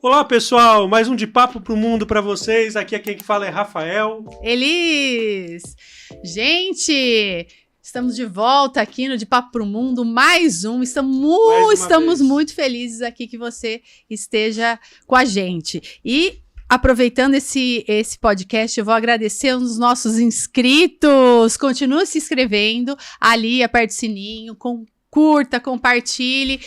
Olá, pessoal! Mais um De Papo pro Mundo para vocês. Aqui quem fala é Rafael. Elis! Gente, estamos de volta aqui no De Papo pro Mundo, mais um. Estamos muito felizes aqui que você esteja com a gente. E aproveitando esse podcast, eu vou agradecer aos nossos inscritos. Continue se inscrevendo ali, aperte o sininho, curta, compartilhe.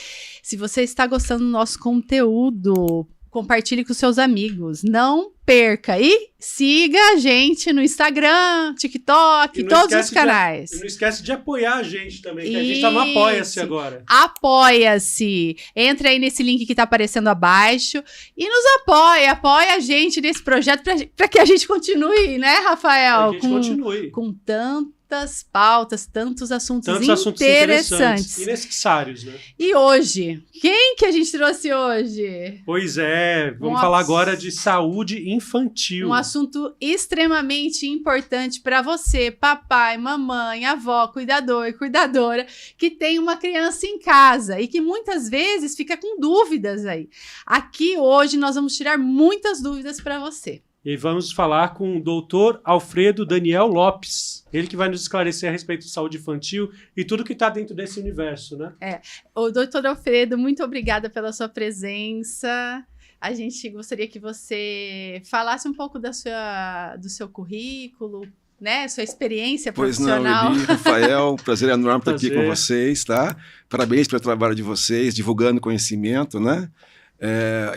Se você está gostando do nosso conteúdo, compartilhe com seus amigos. Não perca. E siga a gente no Instagram, TikTok, todos os canais. E não esquece de apoiar a gente também, que a gente está no Apoia-se agora. Apoia-se. Entra aí nesse link que está aparecendo abaixo e nos apoia a gente nesse projeto para que a gente continue, né, Rafael? A gente continue. Com tantas pautas, tantos assuntos interessantes e necessários, né? E hoje, quem que a gente trouxe hoje? Pois é, vamos falar agora de saúde infantil. Um assunto extremamente importante para você, papai, mamãe, avó, cuidador e cuidadora, que tem uma criança em casa e que muitas vezes fica com dúvidas aí. Aqui hoje nós vamos tirar muitas dúvidas para você. E vamos falar com o doutor Alfredo Daniel Lopes. Ele que vai nos esclarecer a respeito de saúde infantil e tudo que está dentro desse universo, né? O doutor Alfredo, muito obrigada pela sua presença. A gente gostaria que você falasse um pouco do seu currículo, né? Sua experiência profissional. Pois não, Eli, Rafael, prazer enorme estar aqui com vocês, tá? Parabéns pelo trabalho de vocês, divulgando conhecimento, né?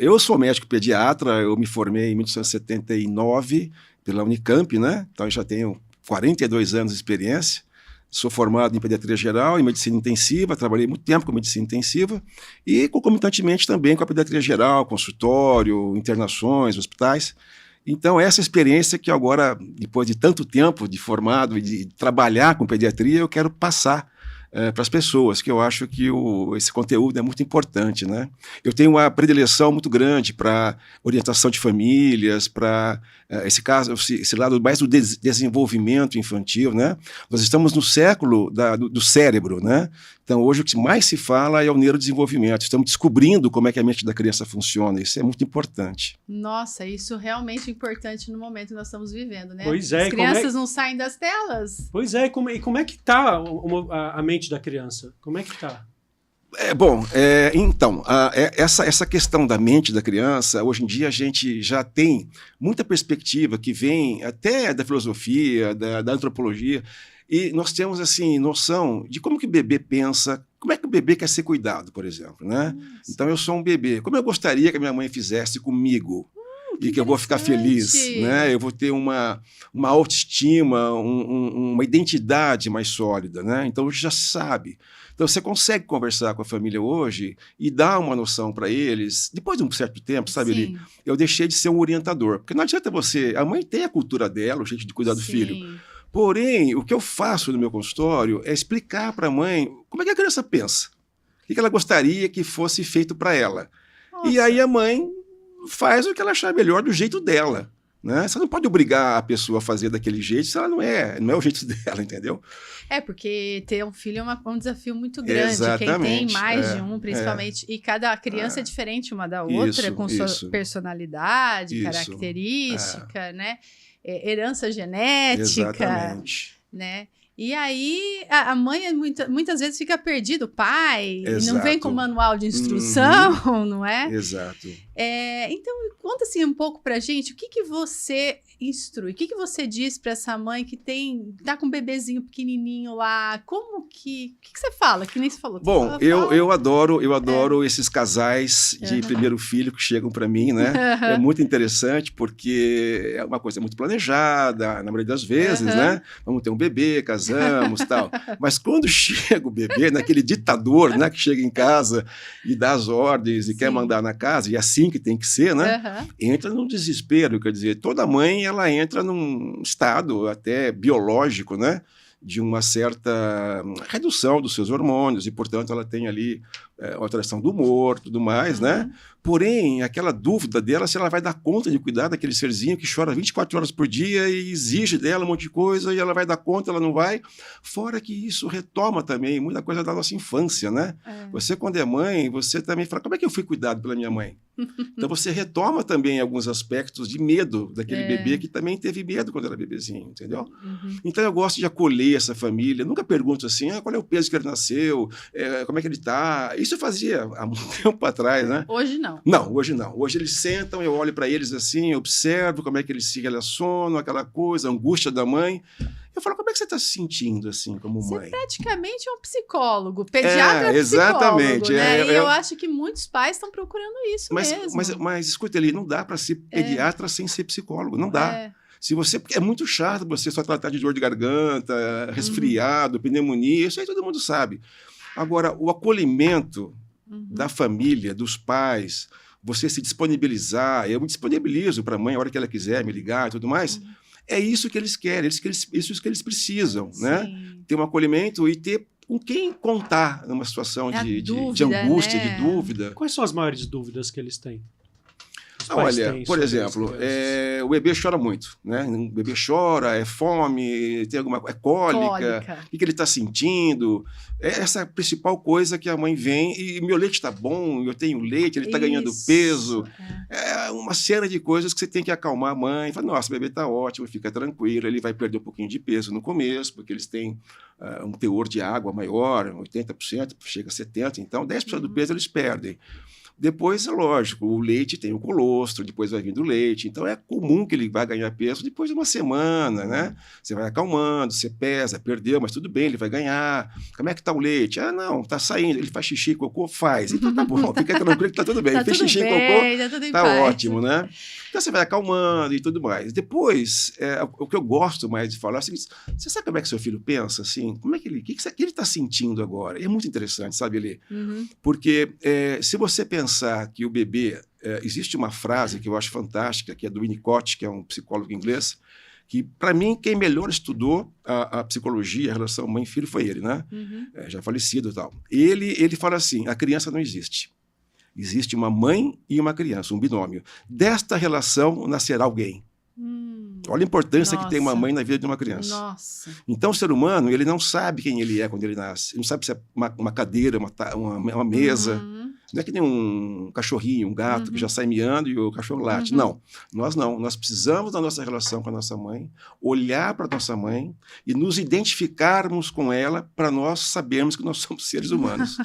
Eu sou médico pediatra, eu me formei em 1979 pela Unicamp, né? Então eu já tenho 42 anos de experiência. Sou formado em pediatria geral e medicina intensiva, trabalhei muito tempo com medicina intensiva e concomitantemente também com a pediatria geral, consultório, internações, hospitais. Então essa experiência que agora, depois de tanto tempo de formado e de trabalhar com pediatria, eu quero passar para as pessoas, que eu acho que esse conteúdo é muito importante, né? Eu tenho uma predileção muito grande para orientação de famílias, para esse lado mais do desenvolvimento infantil, né? Nós estamos no século do cérebro, né? Então, hoje o que mais se fala é o neurodesenvolvimento. Estamos descobrindo como é que a mente da criança funciona. Isso é muito importante. Nossa, isso realmente é importante no momento que nós estamos vivendo, né? Pois é. As crianças não saem das telas. Pois é, e como é que está a mente da criança? Como é que está? Então, essa questão da mente da criança, hoje em dia a gente já tem muita perspectiva que vem até da filosofia, da antropologia, e nós temos, assim, noção de como que o bebê pensa, como é que o bebê quer ser cuidado, por exemplo, né? Então, eu sou um bebê. Como eu gostaria que a minha mãe fizesse comigo? E que eu vou ficar feliz, né? Eu vou ter uma autoestima, uma identidade mais sólida, né? Então, já sabe. Então, você consegue conversar com a família hoje e dar uma noção para eles. Depois de um certo tempo, sabe, Eli? Eu deixei de ser um orientador. Porque não adianta você... A mãe tem a cultura dela, o jeito de cuidar do filho. Porém, o que eu faço no meu consultório é explicar para a mãe como é que a criança pensa. O que ela gostaria que fosse feito para ela. Nossa. E aí a mãe faz o que ela achar melhor do jeito dela. Né? Você não pode obrigar a pessoa a fazer daquele jeito se ela não é o jeito dela, entendeu? Porque ter um filho é um desafio muito grande. Exatamente. Quem tem mais de um, principalmente. E cada criança é diferente uma da outra, com sua personalidade, característica, né? Herança genética. Exatamente. Né? E aí a mãe muitas vezes fica perdida, o pai, e não vem com manual de instrução, não é? Exato. Então, conta assim um pouco pra gente, o que você instrui, o que você diz pra essa mãe que tá com um bebezinho pequenininho lá, como que você fala, que nem você falou? Bom, eu adoro esses casais de primeiro filho que chegam pra mim, né? É muito interessante porque é uma coisa muito planejada, na maioria das vezes, né? Vamos ter um bebê, casamos, tal. Mas quando chega o bebê, naquele ditador, né, que chega em casa e dá as ordens e quer mandar na casa, e assim que tem que ser, né? Entra num desespero, quer dizer, toda mãe, ela entra num estado até biológico, né? De uma certa redução dos seus hormônios e, portanto, ela tem ali alteração do humor, tudo mais, né? Porém, aquela dúvida dela se ela vai dar conta de cuidar daquele serzinho que chora 24 horas por dia e exige dela um monte de coisa e ela vai dar conta, ela não vai. Fora que isso retoma também muita coisa da nossa infância, né? Você, quando é mãe, você também fala, como é que eu fui cuidado pela minha mãe? Então você retoma também alguns aspectos de medo daquele bebê que também teve medo quando era bebezinho, entendeu? Então eu gosto de acolher essa família, nunca pergunto assim, qual é o peso que ele nasceu, como é que ele está. Isso eu fazia há muito tempo atrás, né? Hoje não. Não, hoje não. Hoje eles sentam, eu olho para eles assim, observo como é que eles se relacionam, aquela coisa, a angústia da mãe. Eu falo, como é que você está se sentindo assim, como mãe? Você praticamente é um psicólogo, pediatra é exatamente, psicólogo, né? E eu acho que muitos pais estão procurando isso mesmo. Mas escuta ali, não dá para ser pediatra sem ser psicólogo, não dá. Se você, é muito chato você só tratar de dor de garganta, resfriado, pneumonia, isso aí todo mundo sabe. Agora, o acolhimento da família, dos pais, você se disponibilizar, eu me disponibilizo para a mãe a hora que ela quiser me ligar e tudo mais, é isso que eles querem, isso que eles precisam, né? Ter um acolhimento e ter com quem contar numa situação de angústia, né? de dúvida. Quais são as maiores dúvidas que eles têm? Olha, por exemplo, o bebê chora muito, né? O bebê chora, é fome, tem é cólica, o que ele está sentindo. Essa é a principal coisa que a mãe vem e meu leite está bom, eu tenho leite, ele está ganhando peso. É uma série de coisas que você tem que acalmar a mãe. Fala, nossa, o bebê está ótimo, fica tranquilo, ele vai perder um pouquinho de peso no começo, porque eles têm um teor de água maior, 80%, chega a 70%, então 10% do peso eles perdem. Depois, é lógico, o leite tem o colostro, depois vai vindo o leite. Então, é comum que ele vai ganhar peso depois de uma semana, né? Você vai acalmando, você pesa, perdeu, mas tudo bem, ele vai ganhar. Como é que tá o leite? Não, tá saindo. Ele faz xixi, cocô? Faz. Então, tá bom, fica tranquilo que tá tudo bem. Fez xixi, cocô, tá ótimo, né? Então, você vai acalmando e tudo mais. Depois, o que eu gosto mais de falar é o seguinte, você sabe como é que seu filho pensa, assim? Como é que ele, que ele tá sentindo agora? E é muito interessante, sabe, Eli? Porque se você pensar que o bebê... existe uma frase que eu acho fantástica, que é do Winnicott, que é um psicólogo inglês, que, para mim, quem melhor estudou a psicologia, a relação mãe-filho, foi ele, né? Já falecido e tal. Ele fala assim, a criança não existe. Existe uma mãe e uma criança, um binômio. Desta relação nascerá alguém. Olha a importância que tem uma mãe na vida de uma criança. Então, o ser humano, ele não sabe quem ele é quando ele nasce. Ele não sabe se é uma cadeira, uma mesa. Não é que nem um cachorrinho, um gato que já sai miando e o cachorro late. Não. Nós precisamos da nossa relação com a nossa mãe, olhar para a nossa mãe e nos identificarmos com ela para nós sabermos que nós somos seres humanos.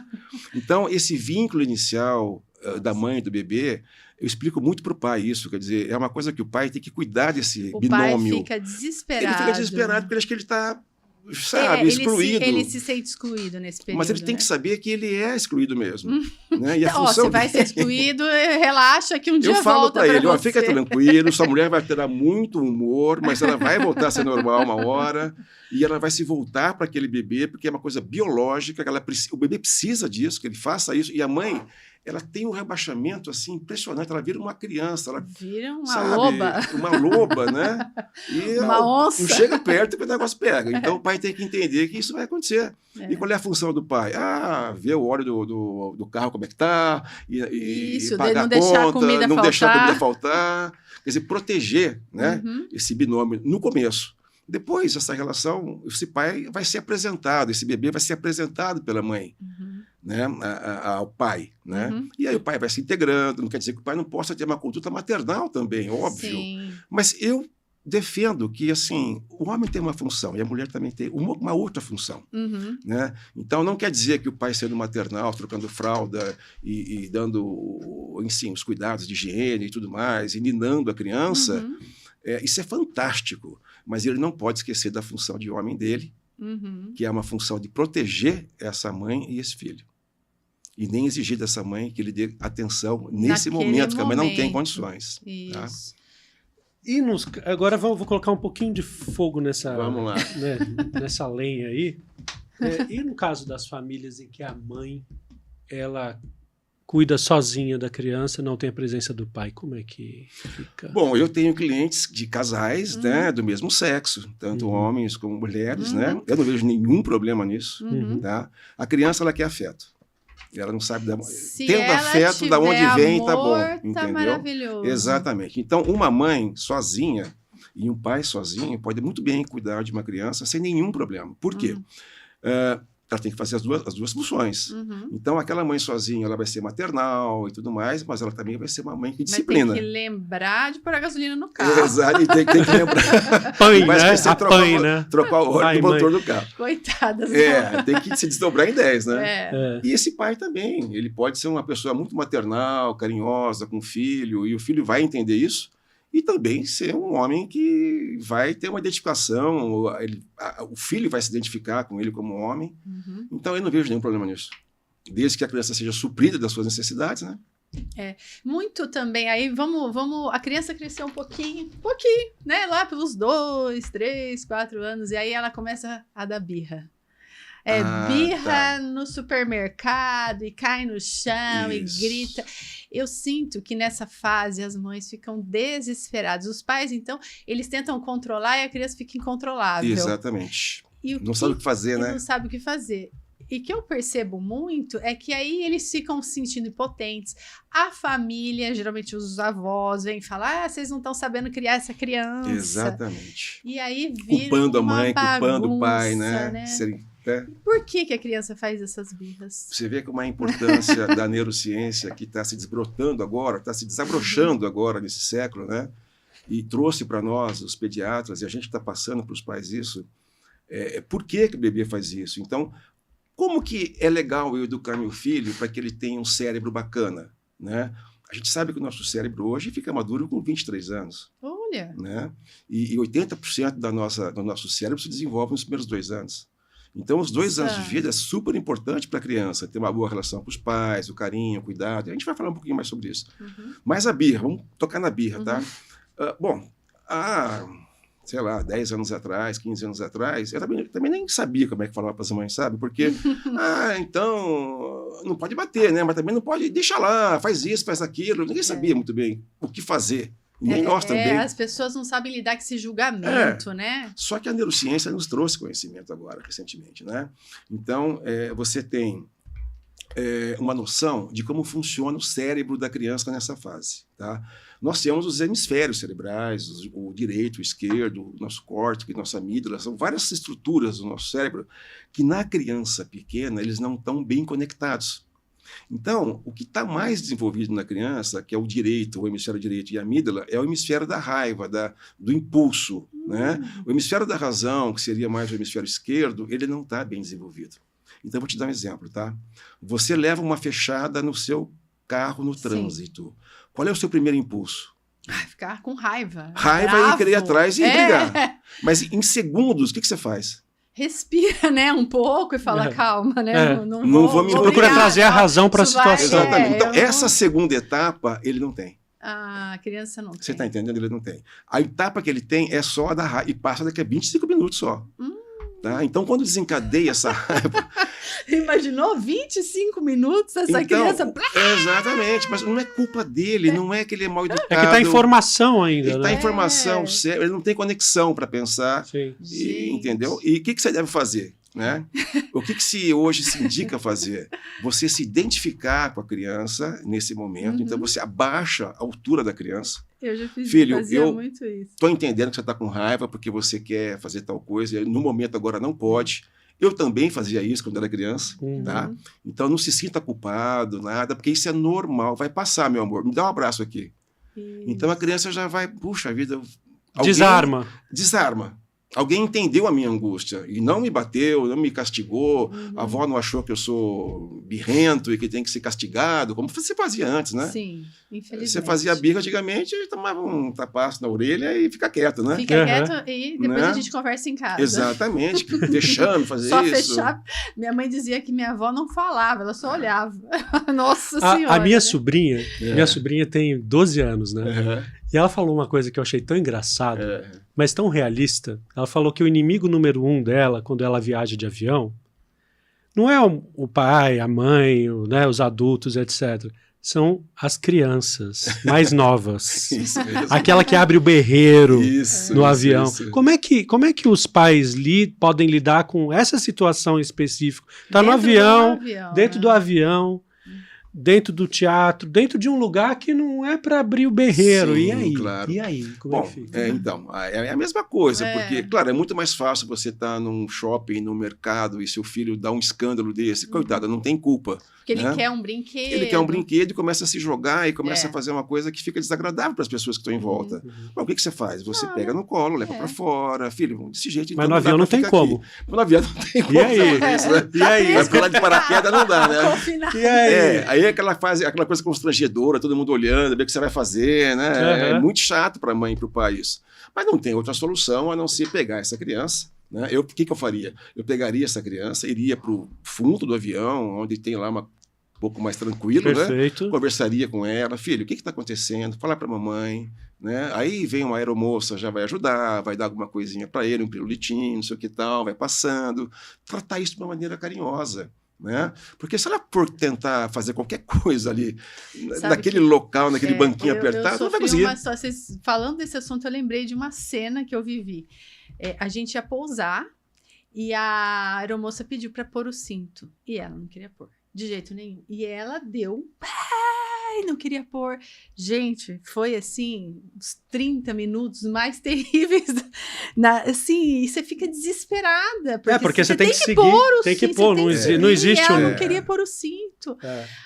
Então, esse vínculo inicial da mãe e do bebê, eu explico muito para o pai isso, quer dizer, é uma coisa que o pai tem que cuidar desse binômio. O pai fica desesperado. Ele fica desesperado porque ele acha que ele está, sabe, excluído. Ele se sente excluído nesse período. Mas ele tem que saber que ele é excluído mesmo. Né? E a então, função você vai ser excluído, relaxa que um dia volta para volta ele, você. Fica tranquilo, sua mulher vai ter muito humor, mas ela vai voltar a ser normal uma hora e ela vai se voltar para aquele bebê, porque é uma coisa biológica, que o bebê precisa disso, que ele faça isso, e a mãe... ela tem um rebaixamento assim impressionante, ela vira uma criança, ela vira uma sabe, loba. Uma loba, né? E uma onça. Não chega perto e o negócio pega. Então o pai tem que entender que isso vai acontecer. E qual é a função do pai? Ver o óleo do carro como é que tá, e pagar não deixar a comida não faltar. deixar a comida faltar. Quer dizer, proteger, né, esse binômio no começo. Depois, essa relação, esse pai vai ser apresentado, esse bebê vai ser apresentado pela mãe. Né, ao pai, né? E aí o pai vai se integrando, não quer dizer que o pai não possa ter uma conduta maternal também, óbvio. Sim. Mas eu defendo que, assim, o homem tem uma função e a mulher também tem uma outra função, né? Então não quer dizer que o pai sendo maternal, trocando fralda e dando, enfim, os cuidados de higiene e tudo mais, e ninando a criança, isso é fantástico, mas ele não pode esquecer da função de homem dele, que é uma função de proteger essa mãe e esse filho. E nem exigir dessa mãe que lhe dê atenção nesse momento, que a mãe não tem condições. Isso. Tá? E agora vou colocar um pouquinho de fogo nessa, vamos lá. Né, nessa lenha aí. E no caso das famílias em que a mãe ela cuida sozinha da criança, não tem a presença do pai, como é que fica? Bom, eu tenho clientes de casais, né, do mesmo sexo, tanto homens como mulheres, né? Eu não vejo nenhum problema nisso. Tá? A criança, ela quer afeto. Ela não sabe tendo afeto, da onde vem, tá bom. Entendeu? Tá maravilhoso. Exatamente. Então, uma mãe sozinha e um pai sozinho pode muito bem cuidar de uma criança sem nenhum problema. Por quê? ela tem que fazer as duas funções. Uhum. Então, aquela mãe sozinha, ela vai ser maternal e tudo mais, mas ela também vai ser uma mãe que disciplina. Mas tem que lembrar de pôr a gasolina no carro. Exato, e tem que lembrar. Põe, Mas né? precisa trocar o óleo do motor do carro. Coitadas. Tem que se desdobrar em 10, né? É. E esse pai também, ele pode ser uma pessoa muito maternal, carinhosa com o filho, e o filho vai entender isso, e também ser um homem que vai ter uma identificação, o filho vai se identificar com ele como homem. Uhum. Então, eu não vejo nenhum problema nisso. Desde que a criança seja suprida das suas necessidades, né? Muito também, aí vamos, a criança cresceu um pouquinho, né, lá pelos 2, 3, 4 anos, e aí ela começa a dar birra. Birra no supermercado, e cai no chão, Isso. e grita. Eu sinto que nessa fase as mães ficam desesperadas. Os pais, então, eles tentam controlar e a criança fica incontrolável. Exatamente. E Não sabe o que fazer, né? Não sabe o que fazer. E que eu percebo muito é que aí eles ficam se sentindo impotentes. A família, geralmente os avós, vêm falar: vocês não estão sabendo criar essa criança. Exatamente. E aí vira Culpando a uma mãe, culpando o pai, bagunça, né? Por que a criança faz essas birras? Você vê como a importância da neurociência que está se desbrotando agora, está se desabrochando agora nesse século, né? E trouxe para nós, os pediatras, e a gente está passando para os pais isso. Por que o bebê faz isso? Então, como que é legal eu educar meu filho para que ele tenha um cérebro bacana, né? A gente sabe que o nosso cérebro hoje fica maduro com 23 anos. Olha! Né? E 80% do nosso cérebro se desenvolve nos primeiros 2 anos. Então, os 2 anos de vida é super importante para a criança, ter uma boa relação com os pais, o carinho, o cuidado. A gente vai falar um pouquinho mais sobre isso. Uhum. Mas a birra, vamos tocar na birra, tá? Sei lá, 10 anos atrás, 15 anos atrás, eu também nem sabia como é que falava para as mães, sabe? Porque, então, não pode bater, né? Mas também não pode, deixa lá, faz isso, faz aquilo. Ninguém sabia muito bem o que fazer. Nem nós também. As pessoas não sabem lidar com esse julgamento, né? Só que a neurociência nos trouxe conhecimento agora, recentemente, né? Então, você tem uma noção de como funciona o cérebro da criança nessa fase, tá? Nós temos os hemisférios cerebrais, o direito, o esquerdo, o nosso córtex, nossa amígdala, são várias estruturas do nosso cérebro que na criança pequena eles não estão bem conectados. Então, o que está mais desenvolvido na criança, que é o direito, o hemisfério direito e a amígdala, é o hemisfério da raiva, do impulso, né? O hemisfério da razão, que seria mais o hemisfério esquerdo, ele não está bem desenvolvido. Então, eu vou te dar um exemplo, tá? Você leva uma fechada no seu carro no trânsito. Qual é o seu primeiro impulso? Ficar com raiva. Raiva bravo. E querer ir atrás e brigar. Mas em segundos, o que você faz? Respira, né, um pouco e fala, calma, né? Não vou me procura trazer a razão para a situação. Exatamente. Então, essa segunda etapa, ele não tem. A criança não tem. Você está entendendo? Ele não tem. A etapa que ele tem é só a da raiva, e passa daqui a 25 minutos só. Tá? Então, quando desencadeia essa raiva... Imaginou 25 minutos essa criança... Exatamente, mas não é culpa dele, não é que ele é mal educado. É que está em formação ainda. Ele está em formação, ele não tem conexão para pensar. Sim. Entendeu? E o que você deve fazer? Né? O que hoje se indica fazer? Você se identificar com a criança nesse momento, então você abaixa a altura da criança. Eu já fiz muito isso. Estou entendendo que você está com raiva porque você quer fazer tal coisa, e no momento agora não pode. Eu também fazia isso quando era criança, tá? Então não se sinta culpado, nada, porque isso é normal. Vai passar, meu amor. Me dá um abraço aqui. Isso. Então a criança já vai, puxa vida... Desarma. Alguém entendeu a minha angústia e não me bateu, não me castigou, a avó não achou que eu sou birrento e que tem que ser castigado, como você fazia antes, né? Sim, infelizmente. Você fazia birra antigamente, tomava um tapaço na orelha e fica quieto, né? Fica quieto e depois a gente conversa em casa. Exatamente, deixando fazer só isso. Só fechar. Minha mãe dizia que minha avó não falava, ela só olhava. Nossa Senhora. A minha sobrinha tem 12 anos, né? E ela falou uma coisa que eu achei tão engraçada, mas tão realista. Ela falou que o inimigo número 1 dela, quando ela viaja de avião, não é o pai, a mãe, os adultos, etc. São as crianças mais novas. Isso mesmo. Aquela que abre o berreiro no avião. Isso. Como é que os pais podem lidar com essa situação específica? Está no avião, dentro do avião. dentro do teatro, dentro de um lugar que não é para abrir o berreiro. Sim, e aí? Claro. E aí? Como é que fica? Então, é a mesma coisa, porque, claro, é muito mais fácil você estar num shopping, num mercado, e seu filho dá um escândalo desse. Coitado, não tem culpa. Porque ele quer um brinquedo. Ele quer um brinquedo e começa a se jogar e começa a fazer uma coisa que fica desagradável para as pessoas que estão em volta. Mas o que você faz? Você pega no colo, leva para fora, filho, desse jeito. Mas no avião não tem como. No avião não tem como. E aí? Isso, né? E aí? Vai pular de paraquedas, não dá, né? E aí? Aí aquela coisa constrangedora, todo mundo olhando, ver o que você vai fazer, né? É muito chato para a mãe e para o pai isso. Mas não tem outra solução a não ser pegar essa criança. Né? O que eu faria? Eu pegaria essa criança, iria para o fundo do avião, onde tem lá um pouco mais tranquilo, Perfeito. né? Conversaria com ela, filho, o que está acontecendo? Falar para a mamãe, né? Aí vem uma aeromoça, já vai ajudar, vai dar alguma coisinha para ele, um pirulitinho, não sei o que tal, vai passando, tratar isso de uma maneira carinhosa. Né? Porque se ela for tentar fazer qualquer coisa ali, naquele local, naquele banquinho apertado, não vai conseguir. Falando desse assunto, eu lembrei de uma cena que eu vivi. A gente ia pousar e a aeromoça pediu para pôr o cinto e ela não queria pôr. De jeito nenhum. E ela deu. Ai, não queria pôr. Gente, foi assim, uns 30 minutos mais terríveis. Assim, e você fica desesperada. Porque você tem que seguir. Tem que pôr, não existe. Ela não queria pôr o cinto.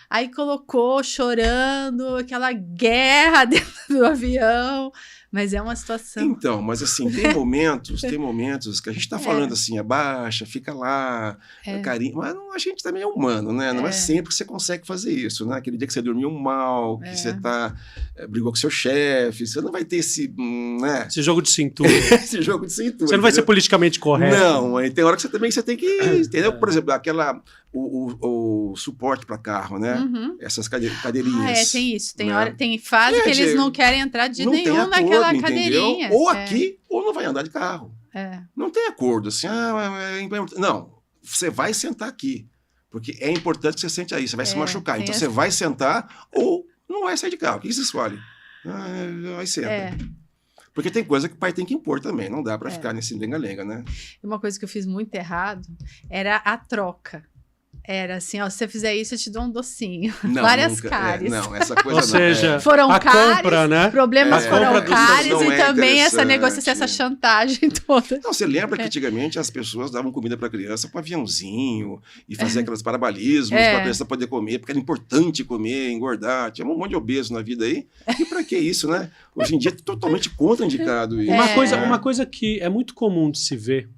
Aí colocou, chorando, aquela guerra dentro do avião. Mas é uma situação. Então, mas assim, tem momentos que a gente está falando assim, abaixa, fica lá, carinho. Mas a gente também é humano, né? Não é sempre que você consegue fazer isso, né? Aquele dia que você dormiu mal, que você brigou com seu chefe, você não vai ter esse, né? Esse jogo de cintura. Esse jogo de cintura. Você não vai ser politicamente correto. Não, aí tem hora que você tem que, entendeu? Por exemplo, o suporte para carro, né? Essas cadeirinhas. Tem isso. Tem fase que eles não querem entrar de nenhum naquela cadeirinha. Ou aqui, ou não vai andar de carro. Não tem acordo assim. Não, você vai sentar aqui. Porque é importante que você sente aí. Você vai se machucar. Então você vai sentar ou não vai sair de carro. O que você escolhe? Aí senta. Porque tem coisa que o pai tem que impor também. Não dá para ficar nesse lenga-lenga, né? Uma coisa que eu fiz muito errado era a troca. Era assim, ó, se você fizer isso, eu te dou um docinho. Várias cáries. Não, essa coisa Ou seja, foram cáries, compra, né? Problemas foram cáries e também essa negociação, essa é. chantagem toda. Não, você lembra que antigamente as pessoas davam comida para a criança com aviãozinho e faziam aqueles parabalismos para a criança poder comer, porque era importante comer, engordar. Tinha um monte de obeso na vida aí. E para que isso, né? Hoje em dia é totalmente contraindicado isso. Uma coisa que é muito comum de se ver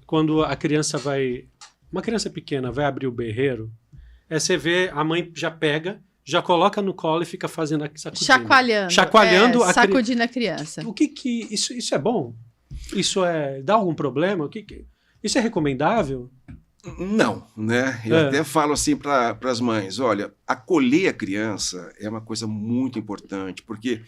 quando a criança vai... Uma criança pequena vai abrir o berreiro, você vê, a mãe já pega, já coloca no colo e fica fazendo sacudindo. Chacoalhando. Sacudindo a criança. O que isso é bom? Isso dá algum problema? Isso é recomendável? Não, né? Eu até falo assim para as mães, olha, acolher a criança é uma coisa muito importante, porque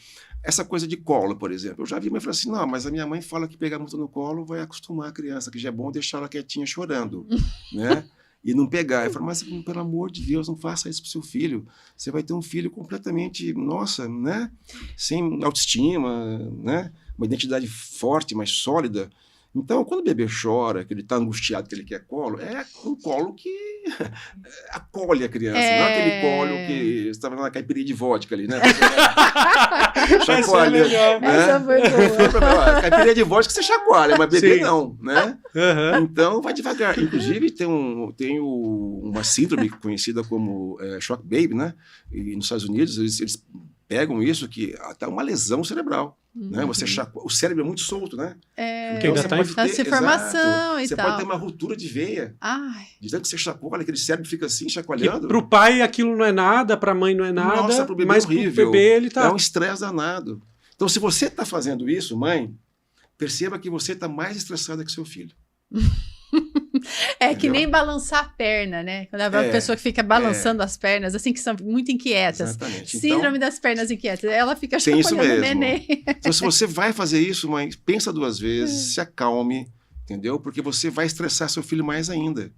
essa coisa de colo, por exemplo, eu já vi mãe falar assim, não, mas a minha mãe fala que pegar muito no colo vai acostumar a criança, que já é bom deixar ela quietinha chorando, né? E não pegar. Eu falo, mas pelo amor de Deus, não faça isso pro seu filho. Você vai ter um filho completamente, nossa, né? Sem autoestima, né? Uma identidade forte, mas sólida. Então, quando o bebê chora, que ele está angustiado, que ele quer colo, é um colo que acolhe a criança. Não é aquele colo que estava na caipirinha de vodka ali, né? Chacoalha. Essa foi boa. Caipirinha de vodka você chacoalha, mas bebê não, né? Então, vai devagar. Inclusive, tem uma síndrome conhecida como shock baby, né? E nos Estados Unidos, eles pegam isso, que até uma lesão cerebral. Né? O cérebro é muito solto, né? Porque ainda está em formação e você tal. pode ter uma ruptura de veia. De tanto que você chacoalha, aquele cérebro fica assim, chacoalhando. Para o pai aquilo não é nada, para a mãe não é nada. Nossa, pro bebê mas é horrível. Pro bebê ele tá... É um estresse danado. Então, se você está fazendo isso, mãe, perceba que você está mais estressada que seu filho. Que nem balançar a perna, né? Quando a pessoa que fica balançando as pernas, assim, que são muito inquietas. Exatamente. Síndrome das pernas inquietas. Ela fica tem isso chacoalhando o mesmo. neném. Então, se você vai fazer isso, mãe, pensa 2 vezes, se acalme, entendeu? Porque você vai estressar seu filho mais ainda.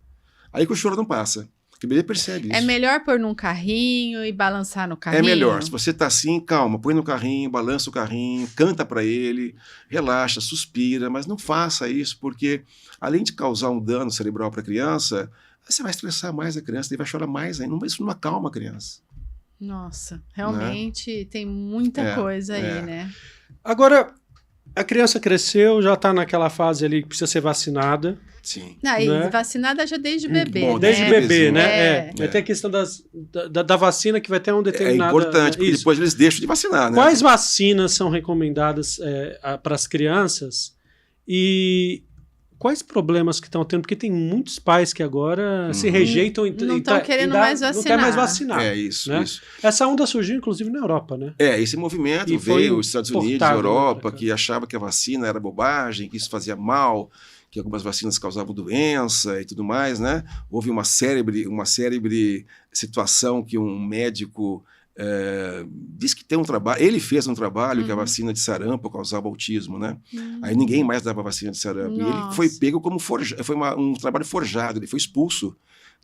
Aí que o choro não passa. Porque o bebê percebe isso. É melhor pôr num carrinho e balançar no carrinho? É melhor. Se você tá assim, calma, põe no carrinho, balança o carrinho, canta para ele, relaxa, suspira, mas não faça isso, porque além de causar um dano cerebral para a criança, você vai estressar mais a criança, ele vai chorar mais ainda. Isso não acalma a criança. Nossa, realmente tem muita coisa aí, né? Agora, a criança cresceu, já está naquela fase ali que precisa ser vacinada. Sim. E vacinada já desde bebê, bom, né? Desde bebê, né? Vai ter a questão da vacina que vai ter um determinado... É importante, porque depois eles deixam de vacinar, né? Quais vacinas são recomendadas para as crianças e quais problemas que estão tendo? Porque tem muitos pais que agora se rejeitam... Não estão querendo mais vacinar. Não quer mais vacinar. Isso. Essa onda surgiu, inclusive, na Europa, né? Esse movimento veio dos Estados Unidos, Europa, que achava que a vacina era bobagem, que isso fazia mal, que algumas vacinas causavam doença e tudo mais, né? Houve uma célebre situação que um médico disse que tem um trabalho, ele fez um trabalho que a vacina de sarampo causava autismo, né? Aí ninguém mais dava vacina de sarampo. Nossa. E ele foi pego como foi um trabalho forjado, ele foi expulso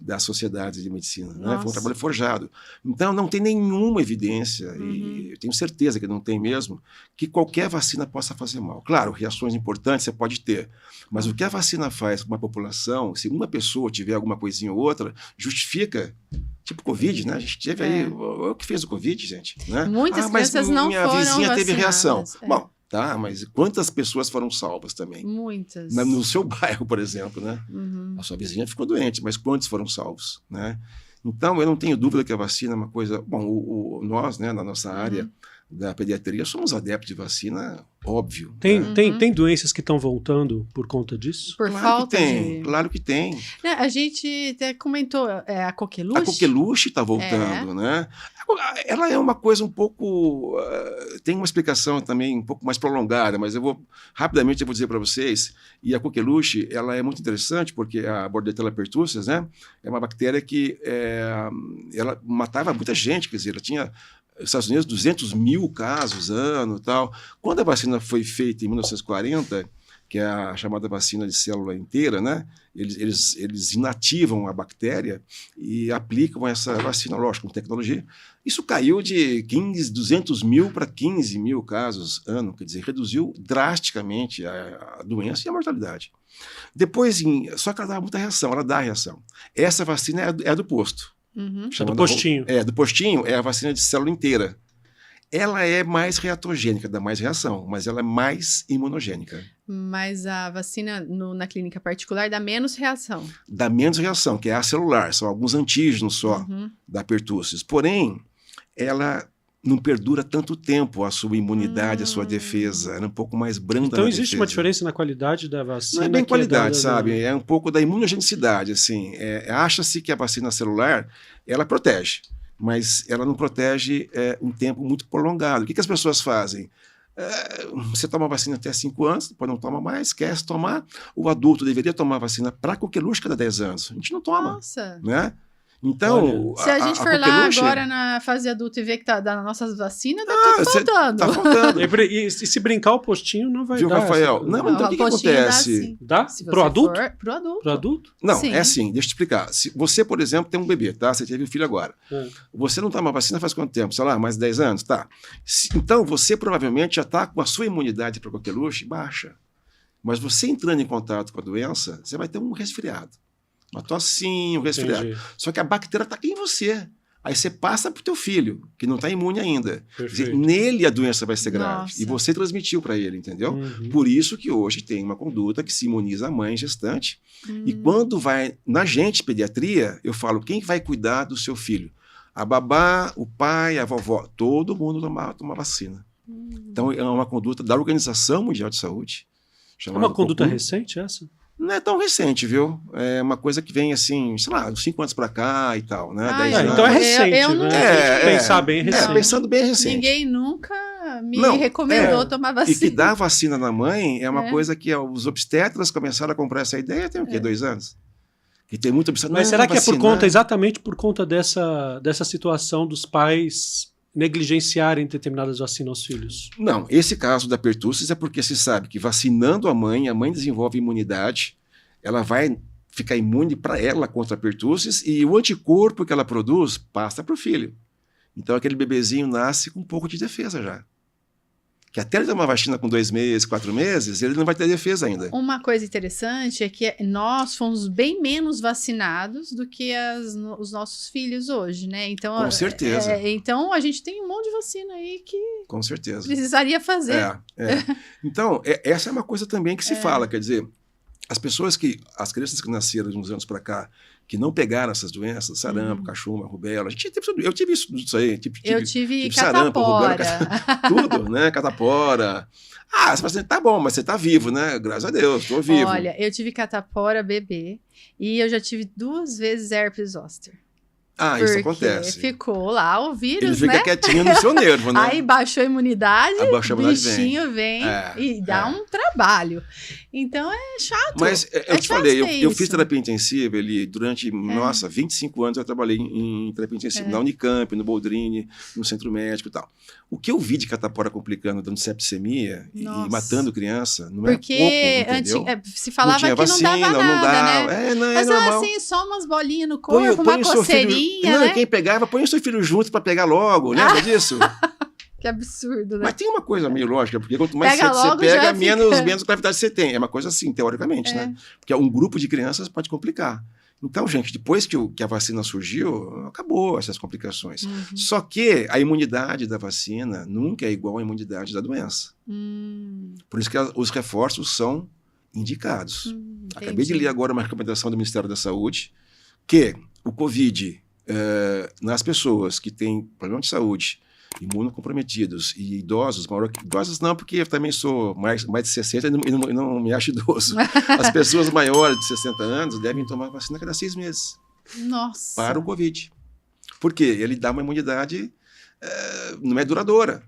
da sociedade de medicina, né? Foi um trabalho forjado. Então, não tem nenhuma evidência, e eu tenho certeza que não tem mesmo, que qualquer vacina possa fazer mal. Claro, reações importantes você pode ter, mas o que a vacina faz com uma população, se uma pessoa tiver alguma coisinha ou outra, justifica, tipo Covid, né? A gente teve aí, o que fez o Covid, gente, né? Muitas crianças não foram vacinadas. Minha vizinha teve reação. Bom, tá, mas quantas pessoas foram salvas também? Muitas. No seu bairro, por exemplo, né? A sua vizinha ficou doente, mas quantos foram salvos, né? Então, eu não tenho dúvida que a vacina é uma coisa... Bom, nós, né, na nossa área da pediatria, somos adeptos de vacina, óbvio. Tem doenças que estão voltando por conta disso? Claro que tem. A gente até comentou, a coqueluche? A coqueluche está voltando, né? Ela é uma coisa um pouco... tem uma explicação também um pouco mais prolongada, mas rapidamente eu vou dizer para vocês. E a coqueluche, ela é muito interessante porque a Bordetella pertussis, né, é uma bactéria que ela matava muita gente, quer dizer, ela tinha... Nos Estados Unidos, 200 mil casos ano e tal. Quando a vacina foi feita em 1940, que é a chamada vacina de célula inteira, né? Eles inativam a bactéria e aplicam essa vacina, lógico, com tecnologia. Isso caiu de 200 mil para 15 mil casos ano, quer dizer, reduziu drasticamente a doença e a mortalidade. Depois, só que ela dá muita reação, ela dá reação. Essa vacina é do posto. Do postinho. Do postinho é a vacina de célula inteira. Ela é mais reatogênica, dá mais reação, mas ela é mais imunogênica. Mas a vacina na clínica particular dá menos reação. Dá menos reação, que é a celular, são alguns antígenos só da pertussis. Porém, ela não perdura tanto tempo a sua imunidade, a sua defesa, ela é um pouco mais branda. Então existe uma diferença na qualidade da vacina? Não é bem qualidade, sabe? É um pouco da imunogenicidade, assim. Acha-se que a vacina celular, ela protege, mas ela não protege um tempo muito prolongado. O que as pessoas fazem? Você toma vacina até 5 anos, depois não toma mais, esquece de tomar. O adulto deveria tomar vacina para coqueluche cada 10 anos. A gente não toma. Nossa! Né? Então, se a gente for lá agora na fase adulta e ver que tá dando nossas vacinas, tá tudo faltando. Tá faltando. E se brincar o postinho, não vai dar. Rafael? Não, então o que acontece? Dá? Pro adulto? Pro adulto. Pro adulto? Não, sim. É assim, deixa eu te explicar. Se você, por exemplo, tem um bebê, tá? Você teve um filho agora. Você não toma vacina faz quanto tempo? Sei lá, mais de 10 anos? Tá. Então, você provavelmente já tá com a sua imunidade para coqueluche baixa. Mas você entrando em contato com a doença, você vai ter um resfriado. Uma tossinha, um resfriado. Entendi. Só que a bactéria está aqui em você. Aí você passa para o teu filho, que não está imune ainda. Dizer, nele a doença vai ser grave. Nossa. E você transmitiu para ele, entendeu? Por isso que hoje tem uma conduta que se imuniza a mãe gestante. E quando vai na gente, pediatria, eu falo, quem vai cuidar do seu filho? A babá, o pai, a vovó, todo mundo toma vacina. Então é uma conduta da Organização Mundial de Saúde. É uma conduta recente essa? Não é tão recente, viu? É uma coisa que vem assim, sei lá, uns 5 anos pra cá e tal, né? 10 anos. Então é recente, né? Pensar bem recente. Pensando bem recente. Ninguém nunca me recomendou tomar vacina. E que dar vacina na mãe é uma coisa que os obstetras começaram a comprar essa ideia tem o quê? 2 anos? Que tem muito obstetra. Mas será que é exatamente por conta dessa situação dos pais negligenciarem determinadas vacinas aos filhos? Não, esse caso da pertussis é porque se sabe que vacinando a mãe desenvolve imunidade, ela vai ficar imune para ela contra a pertussis e o anticorpo que ela produz passa para o filho. Então aquele bebezinho nasce com um pouco de defesa já. que até ele tomar vacina com 2 meses, 4 meses, ele não vai ter defesa ainda. Uma coisa interessante é que nós fomos bem menos vacinados do que os nossos filhos hoje, né? Então, com certeza. Então, a gente tem um monte de vacina aí que com certeza precisaria fazer. Então, essa é uma coisa também que se fala, quer dizer, as crianças que nasceram de uns anos para cá, que não pegaram essas doenças, sarampo, cachumba, rubéola. Eu tive isso aí. Eu tive sarampo, rubéola, tudo, né? Catapora. Você fala assim, tá bom, mas você tá vivo, né? Graças a Deus, tô vivo. Olha, eu tive catapora bebê e eu já tive 2 vezes herpes zoster. Isso acontece. Ficou lá o vírus, ele fica quietinho no seu nervo, né? Aí baixou a imunidade, o bichinho vem e dá um trabalho. Então é chato. Mas eu te falei, eu fiz terapia intensiva durante, 25 anos eu trabalhei em terapia intensiva, na Unicamp, no Boldrini, no Centro Médico e tal. O que eu vi de catapora complicando, dando septicemia e matando criança, não é pouco, entendeu? Se falava que vacina, não dava nada, né? Mas assim, só umas bolinhas no corpo, uma coceirinha, né? Quem pegava, põe o seu filho junto para pegar logo, lembra disso? Que absurdo, né? Mas tem uma coisa meio lógica, porque quanto mais cedo você pega, menos gravidade você tem. É uma coisa assim, teoricamente, né? Porque um grupo de crianças pode complicar. Então, gente, depois que a vacina surgiu, acabou essas complicações. Só que a imunidade da vacina nunca é igual à imunidade da doença. Por isso que os reforços são indicados. Acabei de ler agora uma recomendação do Ministério da Saúde que o Covid, nas pessoas que têm problema de saúde, imunocomprometidos e idosos, idosos não, porque eu também sou mais de 60 e não me acho idoso. As pessoas maiores de 60 anos devem tomar vacina a cada 6 meses. Nossa! Para o Covid. Por quê? Ele dá uma imunidade, não é duradoura.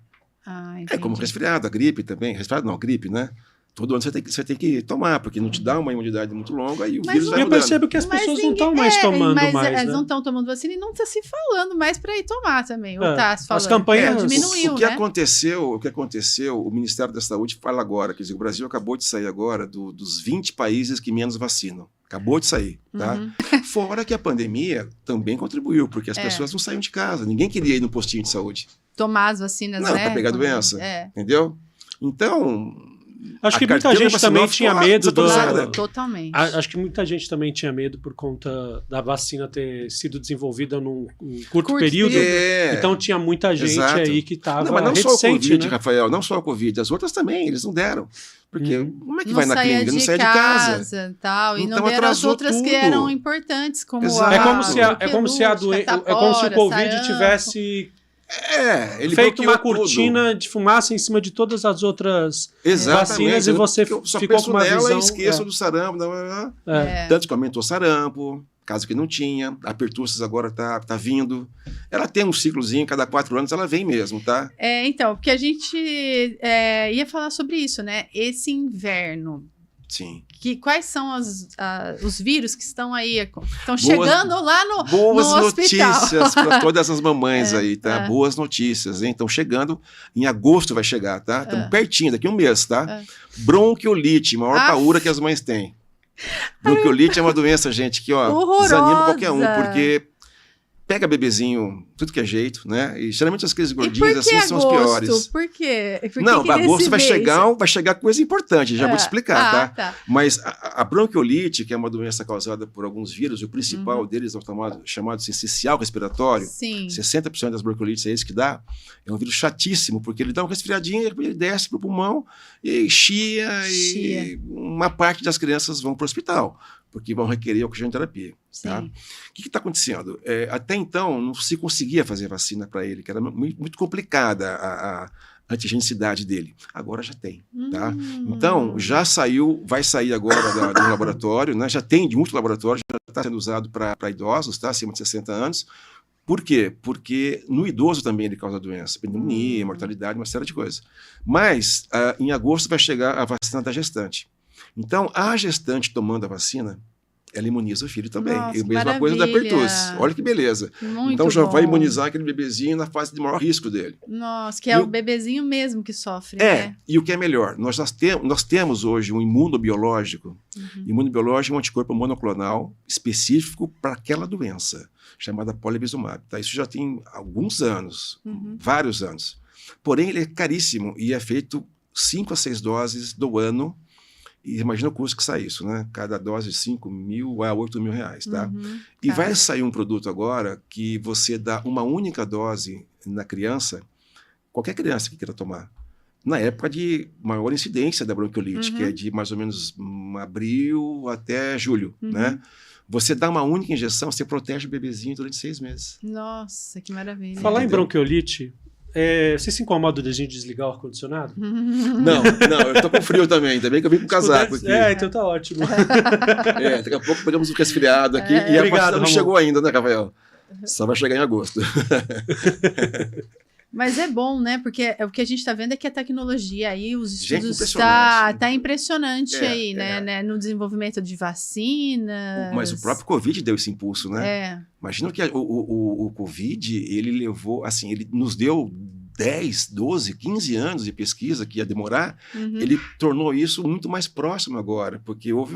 É como resfriado, a gripe também. Resfriado não, gripe, né? Todo ano você tem que tomar, porque não te dá uma imunidade muito longa e o vírus vai mudando. Eu percebo que as pessoas não estão mais tomando mais, elas não estão tomando vacina e não está se falando mais para ir tomar também. Ou tá se falando. As campanhas diminuiu, o que aconteceu, o Ministério da Saúde fala agora, quer dizer, o Brasil acabou de sair agora dos 20 países que menos vacinam. Acabou de sair, tá? Fora que a pandemia também contribuiu, porque as pessoas não saíam de casa. Ninguém queria ir no postinho de saúde. Tomar as vacinas, né? Para pegar doença, entendeu? Então... Acho que muita gente também tinha medo Totalmente. Acho que muita gente também tinha medo por conta da vacina ter sido desenvolvida num curto período. Então tinha muita gente aí que estava reticente. Mas não só o Covid, né? Rafael, não só o Covid, as outras também, eles não deram. Porque como é que vai na clínica? Não sai de casa. Tal, e então, não deram as outras que eram importantes, como é como se o Covid tivesse... ele feito uma cortina de fumaça em cima de todas as outras vacinas e você ficou com uma visão... esqueço do sarampo. Tanto que aumentou o sarampo, caso que não tinha. A pertussis agora tá vindo. Ela tem um ciclozinho, cada 4 anos ela vem mesmo, tá? Então, porque a gente ia falar sobre isso, né? Esse inverno. Sim. Quais são os vírus que estão aí, estão chegando lá no hospital? Boas notícias para todas as mamães aí, tá? Boas notícias, hein? Estão chegando, em agosto vai chegar, tá? Estamos pertinho, daqui a um mês, tá? Bronquiolite, maior paura que as mães têm. Bronquiolite é uma doença, gente, que desanima qualquer um, porque pega bebezinho, tudo que é jeito, né? E geralmente as crises gordinhas assim são as piores. Por quê? Não, agosto vai chegar coisa importante, já vou te explicar, tá? Mas a bronquiolite, que é uma doença causada por alguns vírus, o principal deles é o chamado sincicial respiratório. Sim. 60% das bronquiolites é esse que dá. É um vírus chatíssimo, porque ele dá uma resfriadinha, ele desce pro pulmão e chia. E uma parte das crianças vão pro hospital, porque vão requerer oxigenoterapia. Tá? O que está acontecendo? Até então, não se conseguia fazer vacina para ele, que era muito complicada a antigenicidade dele. Agora já tem. Tá? Então, já saiu, vai sair agora do laboratório, né? Já tem de muitos laboratórios, já está sendo usado para idosos, tá? Acima de 60 anos. Por quê? Porque no idoso também ele causa doença, pneumonia, mortalidade, uma série de coisas. Mas, em agosto, vai chegar a vacina da gestante. Então, a gestante tomando a vacina, ela imuniza o filho também. Nossa, e a mesma coisa da pertussis. Olha que beleza. Muito então já bom. vai imunizar aquele bebezinho na fase de maior risco dele. Nossa, que é o bebezinho mesmo que sofre. Né? E o que é melhor, nós temos hoje um imunobiológico. Imunobiológico é um anticorpo monoclonal específico para aquela doença, chamada polibizumab. Tá? Isso já tem alguns anos, vários anos. Porém, ele é caríssimo e é feito 5 a 6 doses do ano. E imagina o custo que sai isso, né? Cada dose de 5 mil a 8 mil reais, tá? E vai sair um produto agora que você dá uma única dose na criança, qualquer criança que queira tomar, na época de maior incidência da bronquiolite, que é de mais ou menos abril até julho, né? Você dá uma única injeção, você protege o bebezinho durante 6 meses. Nossa, que maravilha. Falar em bronquiolite... você se incomoda de a gente desligar o ar-condicionado? Não, eu tô com frio também, ainda bem que eu vim com casaco aqui. Então tá ótimo. Daqui a pouco pegamos um resfriado aqui e a vacina não chegou ainda, né, Rafael? Só vai chegar em agosto. Mas é bom, né? Porque o que a gente está vendo é que a tecnologia aí, os estudos está impressionante aí, né? No desenvolvimento de vacinas. Mas o próprio Covid deu esse impulso, né? Imagina que o Covid, ele levou, assim, ele nos deu 10, 12, 15 anos de pesquisa que ia demorar, ele tornou isso muito mais próximo agora, porque houve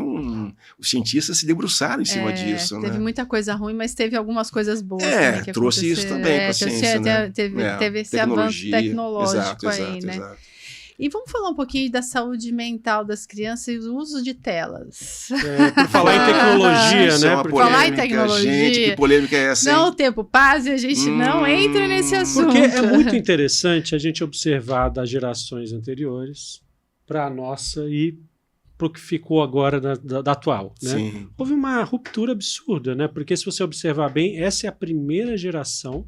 os cientistas se debruçaram em cima disso. Teve muita coisa ruim, mas teve algumas coisas boas também que trouxe isso também para a ciência, né? Teve esse avanço tecnológico exato, né? Exato. E vamos falar um pouquinho da saúde mental das crianças e o uso de telas. Por falar em tecnologia, né? Por falar em tecnologia. Gente, que polêmica é essa? Não, o tempo passa e a gente não entra nesse assunto. Porque é muito interessante a gente observar das gerações anteriores para a nossa e para o que ficou agora da atual. Né? Sim. Houve uma ruptura absurda, né? Porque se você observar bem, essa é a primeira geração,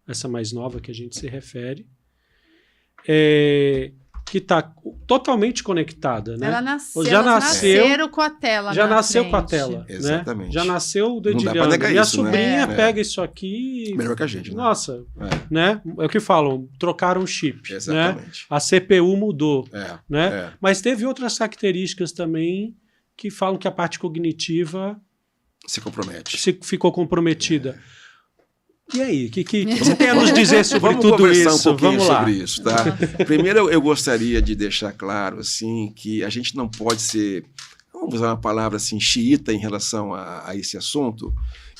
essa mais nova que a gente se refere, que está totalmente conectada, né? Nasceram com a tela. Já nasceu com a tela. Exatamente. Né? Já nasceu dedilhando. Minha sobrinha pega isso aqui. Melhor que a gente, né? Nossa, né? É o que falam, trocaram o chip. Exatamente. Né? A CPU mudou. Né? Mas teve outras características também que falam que a parte cognitiva se compromete. Ficou comprometida. E aí, o que você tem a nos dizer sobre tudo isso? Vamos conversar um pouquinho sobre isso, tá? Primeiro, eu gostaria de deixar claro, assim, que a gente não pode ser, vamos usar uma palavra assim, xiita em relação a esse assunto.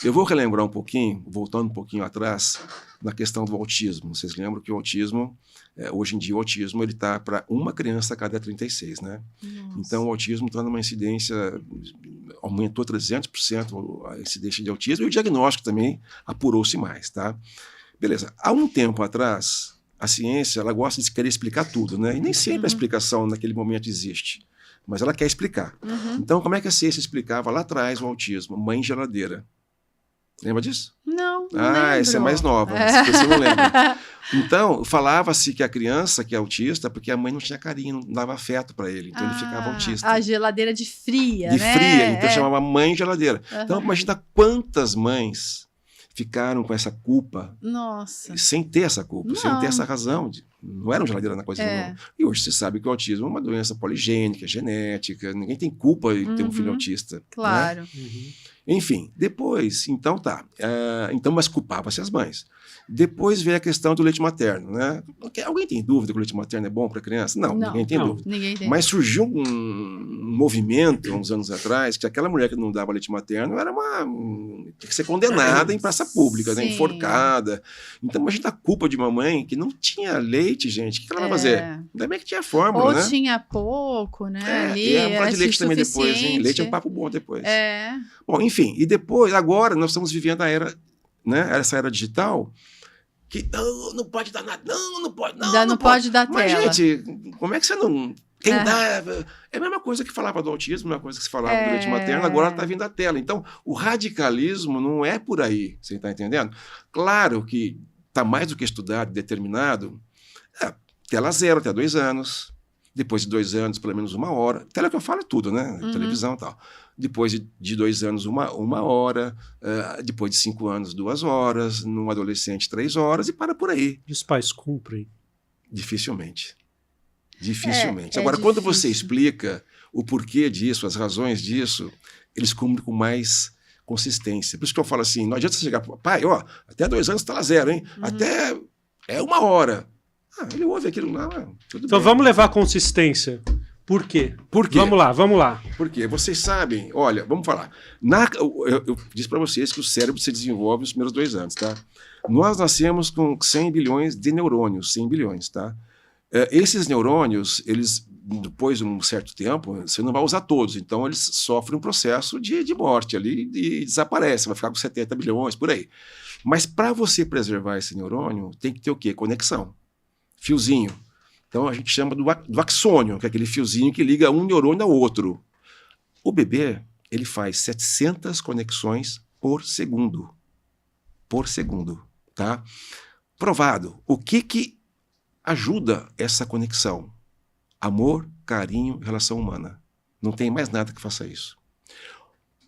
Eu vou relembrar um pouquinho, voltando um pouquinho atrás, na questão do autismo. Vocês lembram que o autismo, hoje em dia o autismo, ele está para uma criança a cada 36, né? Nossa. Então o autismo está numa incidência, aumentou 300% a incidência de autismo e o diagnóstico também apurou-se mais, tá? Beleza. Há um tempo atrás, a ciência, ela gosta de querer explicar tudo, né? E nem sempre a explicação naquele momento existe, mas ela quer explicar. Então como é que a ciência explicava lá atrás o autismo? Mãe geladeira. Lembra disso? Não lembro. Essa é mais nova, você não lembra. Então, falava-se que a criança que é autista, porque a mãe não tinha carinho, não dava afeto para ele, então ele ficava autista. A geladeira de fria, né? De fria, então chamava mãe geladeira. Então, imagina quantas mães ficaram com essa culpa, sem ter essa culpa, sem ter essa razão. Não era uma geladeira na coisa nenhuma. E hoje você sabe que o autismo é uma doença poligênica, genética, ninguém tem culpa de ter um filho autista. Claro. Né? Enfim, depois, então então, mas culpava-se as mães. Depois veio a questão do leite materno, né? Alguém tem dúvida que o leite materno é bom para a criança? Não, ninguém tem dúvida. Mas surgiu um movimento, uns anos atrás, que aquela mulher que não dava leite materno tinha que ser condenada em praça pública, né? Enforcada. Então, imagina a culpa de uma mãe que não tinha leite, gente. O que ela vai fazer? Ainda bem que tinha fórmula, né? Ou tinha pouco, né? E a parte de leite também depois, hein? Leite é um papo bom depois. Bom, enfim, e depois, agora, nós estamos vivendo a era, né? Essa era digital, que não pode dar nada, não pode, não pode dar tela. Mas, gente, como é que você não... Quem dá... É a mesma coisa que falava do autismo, a mesma coisa que se falava do leite materno, agora está vindo a tela. Então, o radicalismo não é por aí, você está entendendo? Claro que está mais do que estudado, determinado, tela 0 até 2 anos, depois de 2 anos, pelo menos 1 hora. Tela que eu falo é tudo, né? Televisão e tal. Depois de 2 anos, uma hora. Depois de 5 anos, 2 horas. Num adolescente, 3 horas. E para por aí. E os pais cumprem? Dificilmente. Agora, quando você explica o porquê disso, as razões disso, eles cumprem com mais consistência. Por isso que eu falo assim, não adianta você chegar para pai, até 2 anos tela 0, hein? Até 1 hora. Ele ouve aquilo lá, tudo então bem. Vamos levar consistência. Por quê? Vamos lá. Por quê? Vocês sabem, olha, vamos falar. Eu disse para vocês que o cérebro se desenvolve nos primeiros 2 anos, tá? Nós nascemos com 100 bilhões de neurônios, 100 bilhões, tá? Esses neurônios, eles, depois de um certo tempo, você não vai usar todos, então eles sofrem um processo de morte ali e desaparecem, vai ficar com 70 bilhões, por aí. Mas para você preservar esse neurônio, tem que ter o quê? Conexão, fiozinho. Então a gente chama do axônio, que é aquele fiozinho que liga um neurônio ao outro. O bebê, ele faz 700 conexões por segundo. Por segundo, tá? Provado. O que ajuda essa conexão? Amor, carinho, relação humana. Não tem mais nada que faça isso.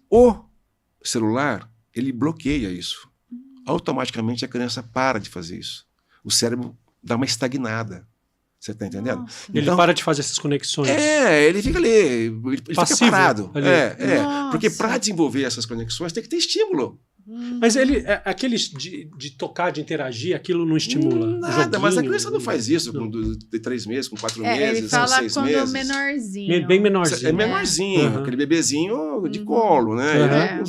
O celular, ele bloqueia isso. Automaticamente a criança para de fazer isso. O cérebro dá uma estagnada. Você está entendendo? Ele para de fazer essas conexões. Ele fica ali, ele passivo, fica parado. Ali. Porque para desenvolver essas conexões tem que ter estímulo. Mas aqueles de tocar, de interagir, aquilo não estimula? Nada, mas a criança não faz isso com 3 meses, com 4 meses, ele fala 6 meses. quando menorzinho. Bem menorzinho. É menorzinho, aquele bebezinho de colo, né?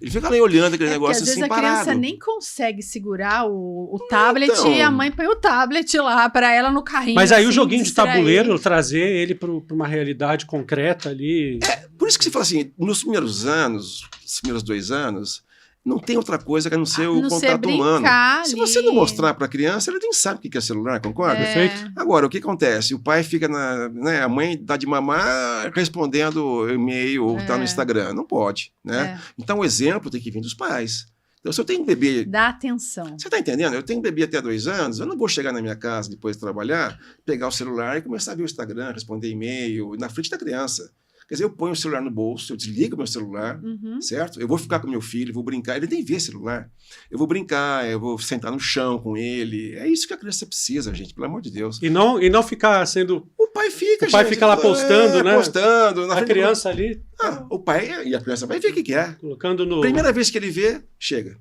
Ele fica ali olhando aquele negócio assim parado. Às vezes a criança nem consegue segurar o tablet e a mãe põe o tablet lá para ela no carrinho. Mas aí o joguinho de tabuleiro, trazer ele para uma realidade concreta ali... Por isso que se fala assim, nos primeiros anos, os primeiros 2 anos... Não tem outra coisa que a não ser o contato humano. Se você não mostrar para a criança, ela nem sabe o que é celular, concorda? Perfeito. Agora, o que acontece? O pai fica a mãe dá de mamar respondendo e-mail ou tá no Instagram. Não pode, né? Então o exemplo tem que vir dos pais. Então, se eu tenho um bebê... Dá atenção. Você está entendendo? Eu tenho um bebê até 2 anos, eu não vou chegar na minha casa depois de trabalhar, pegar o celular e começar a ver o Instagram, responder e-mail, na frente da criança. Quer dizer, eu ponho o celular no bolso, eu desligo meu celular, certo? Eu vou ficar com meu filho, vou brincar. Ele nem vê celular. Eu vou brincar, eu vou sentar no chão com ele. É isso que a criança precisa, gente, pelo amor de Deus. E não ficar sendo... O pai fica, O pai fica lá postando, né? Postando. A criança ali... O pai e a criança vai ver o que é. Colocando no... Primeira vez que ele vê, chega.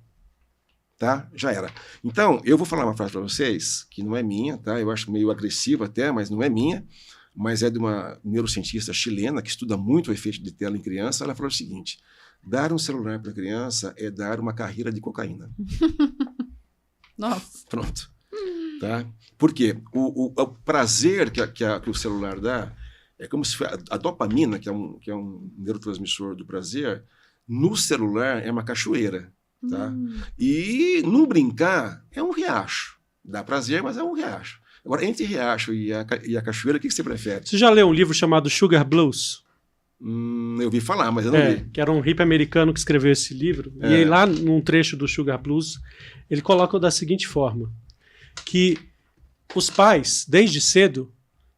Tá? Já era. Então, eu vou falar uma frase para vocês, que não é minha, tá? Eu acho meio agressiva até, mas não é minha. Mas é de uma neurocientista chilena que estuda muito o efeito de tela em criança. Ela falou o seguinte: dar um celular para a criança é dar uma carreira de cocaína. Nossa. Pronto. Tá? Por quê? O prazer que o celular dá é como se a dopamina, que é um neurotransmissor do prazer, no celular é uma cachoeira. Tá? E não brincar é um riacho. Dá prazer, mas é um riacho. Agora, entre riacho e a cachoeira, o que você prefere? Você já leu um livro chamado Sugar Blues? Eu ouvi falar, mas eu não li. Que era um hippie americano que escreveu esse livro. E aí, lá num trecho do Sugar Blues, ele coloca da seguinte forma: que os pais, desde cedo,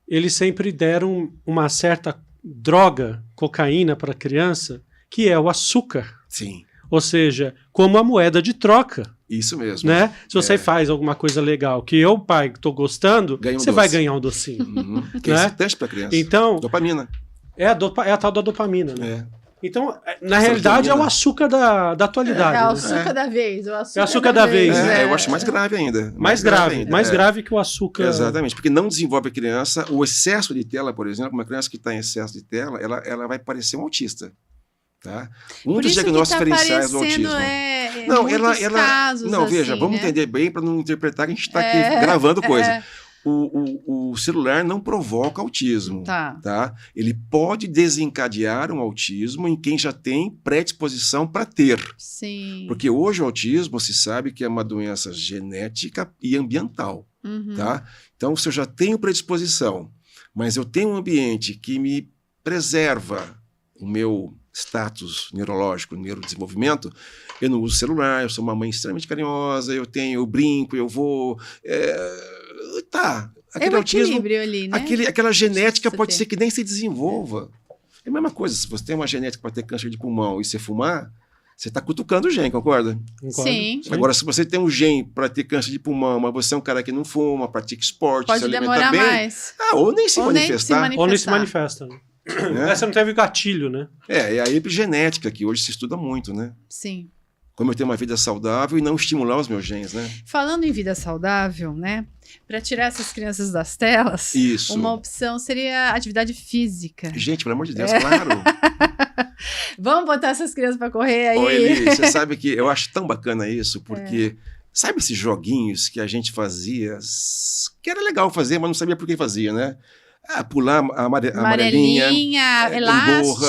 eles sempre deram uma certa droga, cocaína para a criança, que é o açúcar. Sim. Ou seja, como a moeda de troca. Isso mesmo. Né? Se você faz alguma coisa legal que eu, pai, estou gostando, você vai ganhar um docinho. Que é excitante para a criança. Então, dopamina. É a tal da dopamina, né? Então, na realidade, é o açúcar da atualidade. É o açúcar da vez. É o açúcar da vez. Eu acho mais grave ainda. Mais grave que o açúcar. Exatamente, porque não desenvolve a criança. O excesso de tela, por exemplo, uma criança que está em excesso de tela, ela vai parecer um autista. Tá? Um dos diagnósticos diferenciais do autismo. Não, veja, vamos entender bem para não interpretar que a gente está aqui gravando coisa. O celular não provoca autismo. Tá? Ele pode desencadear um autismo em quem já tem predisposição para ter. Sim. Porque hoje o autismo se sabe que é uma doença genética e ambiental. Tá? Então, se eu já tenho predisposição, mas eu tenho um ambiente que me preserva o meu status neurológico, neurodesenvolvimento, eu não uso celular, eu sou uma mãe extremamente carinhosa, eu brinco, eu vou... Aquele autismo, ali, né? Aquela genética pode ser que nem se desenvolva. É a mesma coisa, se você tem uma genética para ter câncer de pulmão e você fumar, você está cutucando o gene, concorda? Sim. Agora, se você tem um gene para ter câncer de pulmão, mas você é um cara que não fuma, pratica esporte, pode se alimenta demorar bem... mais. Ou nem se manifestar. Ou nem se manifesta, né? Você não teve gatilho, né? É a epigenética, que hoje se estuda muito, né? Sim. Como eu tenho uma vida saudável e não estimular os meus genes, né? Falando em vida saudável, né? Para tirar essas crianças das telas, uma opção seria atividade física. Gente, pelo amor de Deus, claro. Vamos botar essas crianças para correr aí. Ô, Eli, você sabe que eu acho tão bacana isso, porque Sabe esses joguinhos que a gente fazia, que era legal fazer, mas não sabia por que fazia, né? Pular a amarelinha, elástico,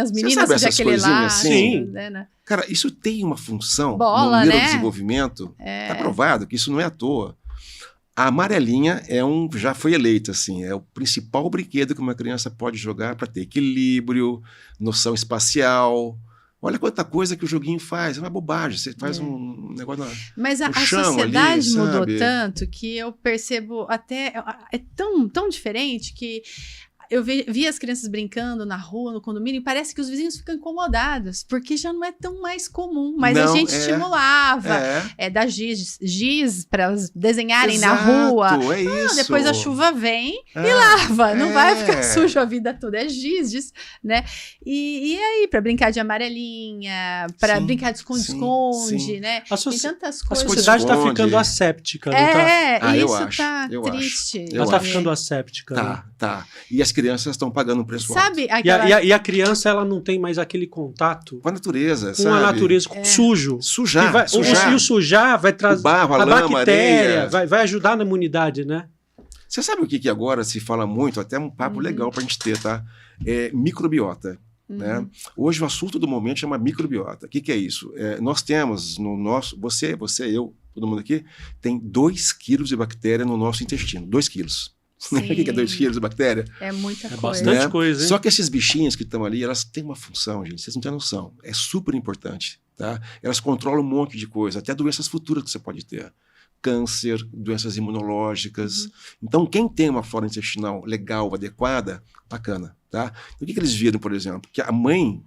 as meninas faziam aquele elástico. Assim? Né? Cara, isso tem uma função bola, no neurodesenvolvimento. Tá provado que isso não é à toa. A amarelinha já foi eleita, assim, é o principal brinquedo que uma criança pode jogar para ter equilíbrio, noção espacial. Olha quanta coisa que o joguinho faz, é uma bobagem, você faz um negócio Mas a sociedade ali, mudou tanto que eu percebo até, é tão diferente que eu vi as crianças brincando na rua, no condomínio, e parece que os vizinhos ficam incomodados, porque já não é tão mais comum, mas a gente estimulava, dar giz para elas desenharem na rua. É isso. Depois a chuva vem e lava, não vai ficar sujo a vida toda, é giz, né? E aí, para brincar de amarelinha, para brincar de esconde-esconde, né? Tem tantas coisas. A sociedade está ficando asséptica, não tá? Isso tá triste. Ela está ficando asséptica. Tá. E as crianças estão pagando um preço alto. E a criança, ela não tem mais aquele contato com a natureza, com a natureza, sujo. Sujar. E o sujar vai trazer barro, a lama, bactéria, vai ajudar na imunidade, né? Você sabe o que agora se fala muito, até um papo legal pra gente ter, tá? É microbiota. Né? Hoje o assunto do momento chama microbiota. O que é isso? Nós temos no nosso, você, eu, todo mundo aqui, tem 2 quilos de bactéria no nosso intestino. 2 quilos. O que é 2 quilos de bactéria? É muita coisa. Bastante coisa, hein? Só que esses bichinhos que estão ali, elas têm uma função, gente. Vocês não têm noção. É super importante. Tá? Elas controlam um monte de coisa, até doenças futuras que você pode ter. Câncer, doenças imunológicas. Então, quem tem uma flora intestinal legal, adequada, bacana. Tá? Então, o que eles viram, por exemplo? Que a mãe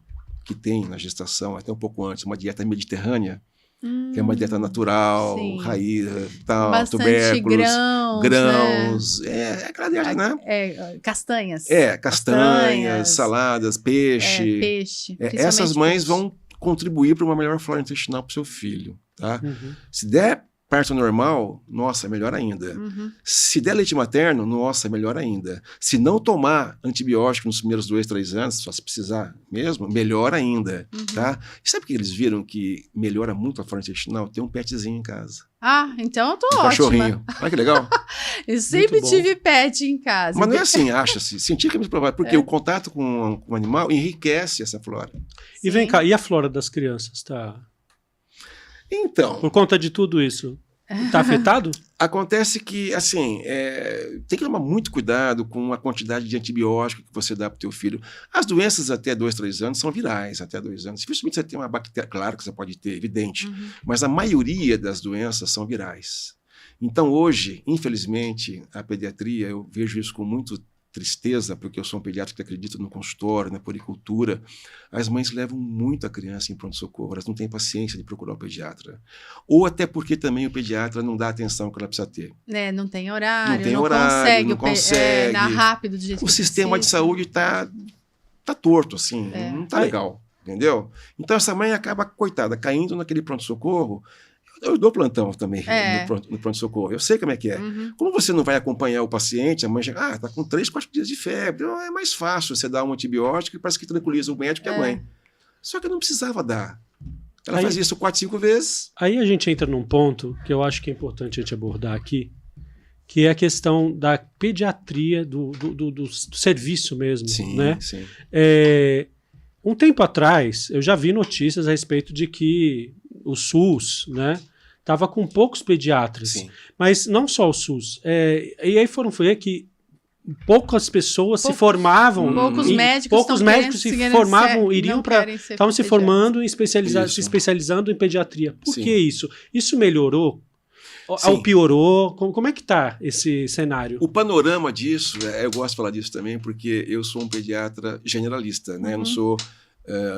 que tem na gestação, até um pouco antes, uma dieta mediterrânea, que é uma dieta natural, raiz, tal, tubérculos, grãos. Né? Aquela dieta, né? Castanhas. Castanhas, saladas, peixe. Peixe. Essas mães vão contribuir para uma melhor flora intestinal para o seu filho. Tá? Se der parto normal, nossa, melhor ainda. Se der leite materno, nossa, melhor ainda. Se não tomar antibiótico nos primeiros 2, 3 anos, só se precisar mesmo, melhor ainda. Tá? E sabe que eles viram que melhora muito a flora intestinal? Tem um petzinho em casa. Então eu tô ótima. Cachorrinho. Olha que legal. Eu sempre tive pet em casa. Mas não é assim, acha-se. Cientificamente provado. Porque o contato com o animal enriquece essa flora. E vem cá, e a flora das crianças? Tá? Então... Por conta de tudo isso, está afetado? Acontece que, assim, tem que tomar muito cuidado com a quantidade de antibiótico que você dá para o teu filho. As doenças até 2, 3 anos são virais, até 2 anos. Dificilmente você tem uma bactéria, claro que você pode ter, evidente, mas a maioria das doenças são virais. Então, hoje, infelizmente, a pediatria, eu vejo isso com muito tristeza, porque eu sou um pediatra que acredita no consultório, na puericultura. As mães levam muito a criança em pronto-socorro, elas não têm paciência de procurar o pediatra. Ou até porque também o pediatra não dá a atenção que ela precisa ter. Não tem horário, não tem horário, não consegue. Dar rápido do jeito que o sistema de saúde tá torto, assim, não tá legal, entendeu? Então essa mãe acaba, coitada, caindo naquele pronto-socorro. Eu dou plantão também no pronto-socorro. Eu sei como é que é. Como você não vai acompanhar o paciente, a mãe chega, tá com 3, 4 dias de febre. É mais fácil você dar um antibiótico e parece que tranquiliza o médico e a mãe. Só que eu não precisava dar. Ela fazia isso 4, 5 vezes. Aí a gente entra num ponto que eu acho que é importante a gente abordar aqui, que é a questão da pediatria, do serviço mesmo. Sim, né? Sim. Um tempo atrás, eu já vi notícias a respeito de que o SUS, né, estava com poucos pediatras. Sim. Mas não só o SUS. E aí foram ver que poucas pessoas se formavam. Poucos médicos se formavam, estavam se formando, se especializando em pediatria. Por que isso? Isso melhorou? Ou piorou? Como é que está esse cenário? O panorama disso, eu gosto de falar disso também, porque eu sou um pediatra generalista, né? Eu não sou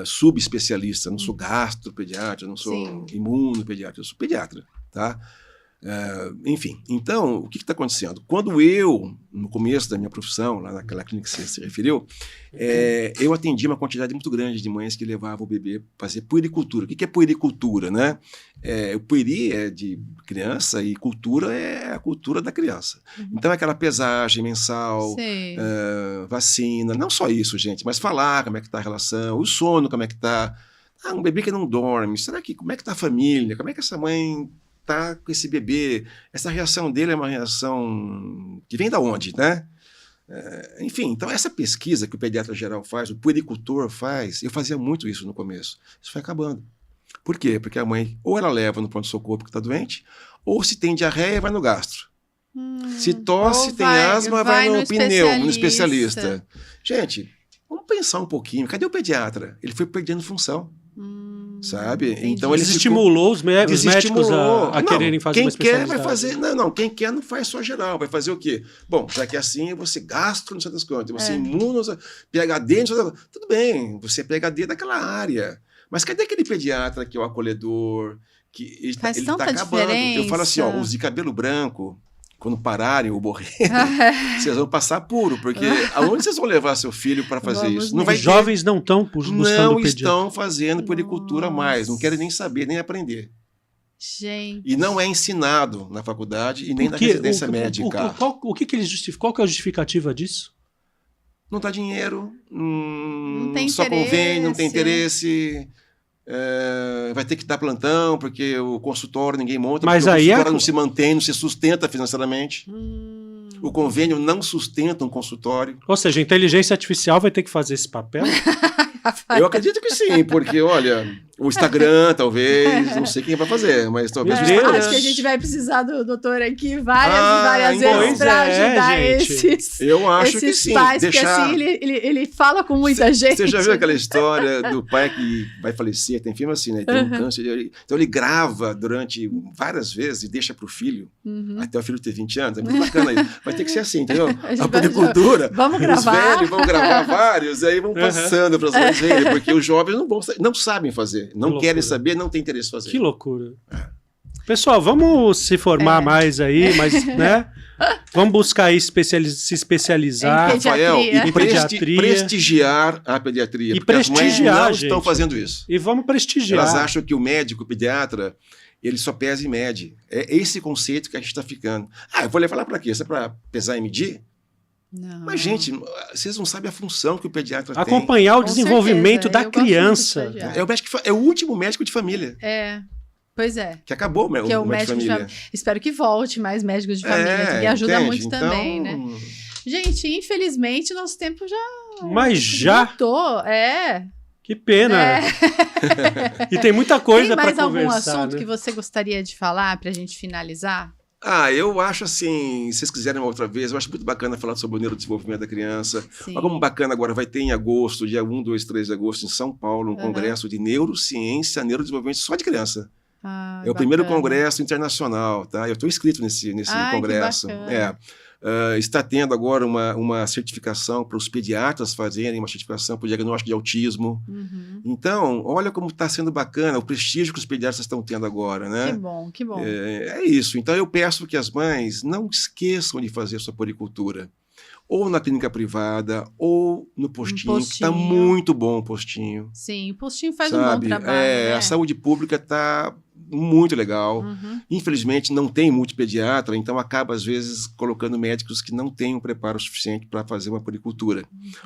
subespecialista, não sou gastropediatra, não sou imunopediatra, eu sou pediatra, tá? Enfim, então, o que está acontecendo? Quando eu, no começo da minha profissão, lá naquela clínica que você se referiu, eu atendi uma quantidade muito grande de mães que levavam o bebê para fazer puericultura. O que é puericultura, né? O pueri é de criança e cultura é a cultura da criança. Então, é aquela pesagem mensal, vacina, não só isso, gente, mas falar como é que está a relação, o sono como é que está, um bebê que não dorme, como é que tá a família? Como é que essa mãe tá com esse bebê? Essa reação dele é uma reação que vem da onde, né? Enfim, então essa pesquisa que o pediatra geral faz, o puericultor faz, eu fazia muito isso no começo. Isso foi acabando. Por quê? Porque a mãe ou ela leva no pronto-socorro porque está doente, ou se tem diarreia, vai no gastro. Se tosse, tem asma, vai no pneu, no especialista. Gente, vamos pensar um pouquinho. Cadê o pediatra? Ele foi perdendo função. Sabe? Entendi. Então ele estimulou os médicos a quererem fazer uma especialidade. Quem quer vai fazer. Não, quem quer não faz só geral. Vai fazer o quê? Bom, já que assim, você gastro, não sei das quantas, você imuno, PhD, não sei das quantas. Tudo bem, você é PhD daquela área. Mas cadê aquele pediatra que é o acolhedor? Que ele está acabando. Eu falo assim, os de cabelo branco, quando pararem ou morrerem, vocês vão passar puro, porque aonde vocês vão levar seu filho para fazer isso? Os jovens não estão buscando pediatra. Não estão fazendo puericultura mais, não querem nem saber, nem aprender. Gente. E não é ensinado na faculdade e nem na residência médica. O que eles justificam? Qual que é a justificativa disso? Não dá dinheiro, não tem só interesse. Convém, não tem interesse. Vai ter que dar plantão, porque o consultório ninguém monta, mas porque aí o consultório não se mantém, não se sustenta financeiramente. O convênio não sustenta um consultório. Ou seja, a inteligência artificial vai ter que fazer esse papel? Eu acredito que sim, porque, olha, o Instagram, talvez, não sei quem vai fazer, mas talvez o Instagram. Acho que a gente vai precisar do doutor aqui várias vezes para ajudar esses pais, porque assim, ele fala com muita gente. Você já viu aquela história do pai que vai falecer, tem filme assim, né? Tem um câncer, então ele grava durante várias vezes e deixa para o filho, até o filho ter 20 anos, é muito bacana isso. Vai ter que ser assim, entendeu? A puericultura, vamos gravar. Os velhos vão gravar vários, aí vão passando para as mais velhas, porque os jovens não sabem fazer. Não querem saber, não tem interesse em fazer. Que loucura. Pessoal, vamos se formar mais aí, mas, né? Vamos buscar aí se especializar. Rafael, e prestigiar a pediatria. E prestigiar, as mães não estão fazendo isso. E vamos prestigiar. Elas acham que o médico, o pediatra, ele só pesa e mede. É esse conceito que a gente está ficando. Eu vou levar lá para quê? Isso é para pesar e medir? Não. Mas, gente, vocês não sabem a função que o pediatra tem. Acompanhar o desenvolvimento da criança. É o último médico de família. Pois é. Que acabou o médico de família. Espero que volte mais médicos de família, que ajuda muito também, né? Gente, infelizmente, nosso tempo já... Mas já? Voltou, Que pena. E tem muita coisa para conversar. Tem mais algum assunto que você gostaria de falar para a gente finalizar? Eu acho assim, se vocês quiserem uma outra vez, eu acho muito bacana falar sobre o neurodesenvolvimento da criança. Sim. Mas como bacana agora, vai ter em agosto, dia 1, 2, 3 de agosto, em São Paulo, um congresso de neurociência, neurodesenvolvimento só de criança. É o primeiro congresso internacional, tá? Eu estou inscrito nesse congresso. Está tendo agora uma certificação para os pediatras fazerem uma certificação para o diagnóstico de autismo. Então, olha como está sendo bacana o prestígio que os pediatras estão tendo agora, né? Que bom, que bom. É isso. Então, eu peço que as mães não esqueçam de fazer sua puericultura. Ou na clínica privada, ou no postinho, que está muito bom o postinho. Sim, o postinho faz um bom trabalho. Né? A saúde pública está muito legal. Infelizmente, não tem multipediatra, então acaba, às vezes, colocando médicos que não têm um preparo suficiente para fazer uma puericultura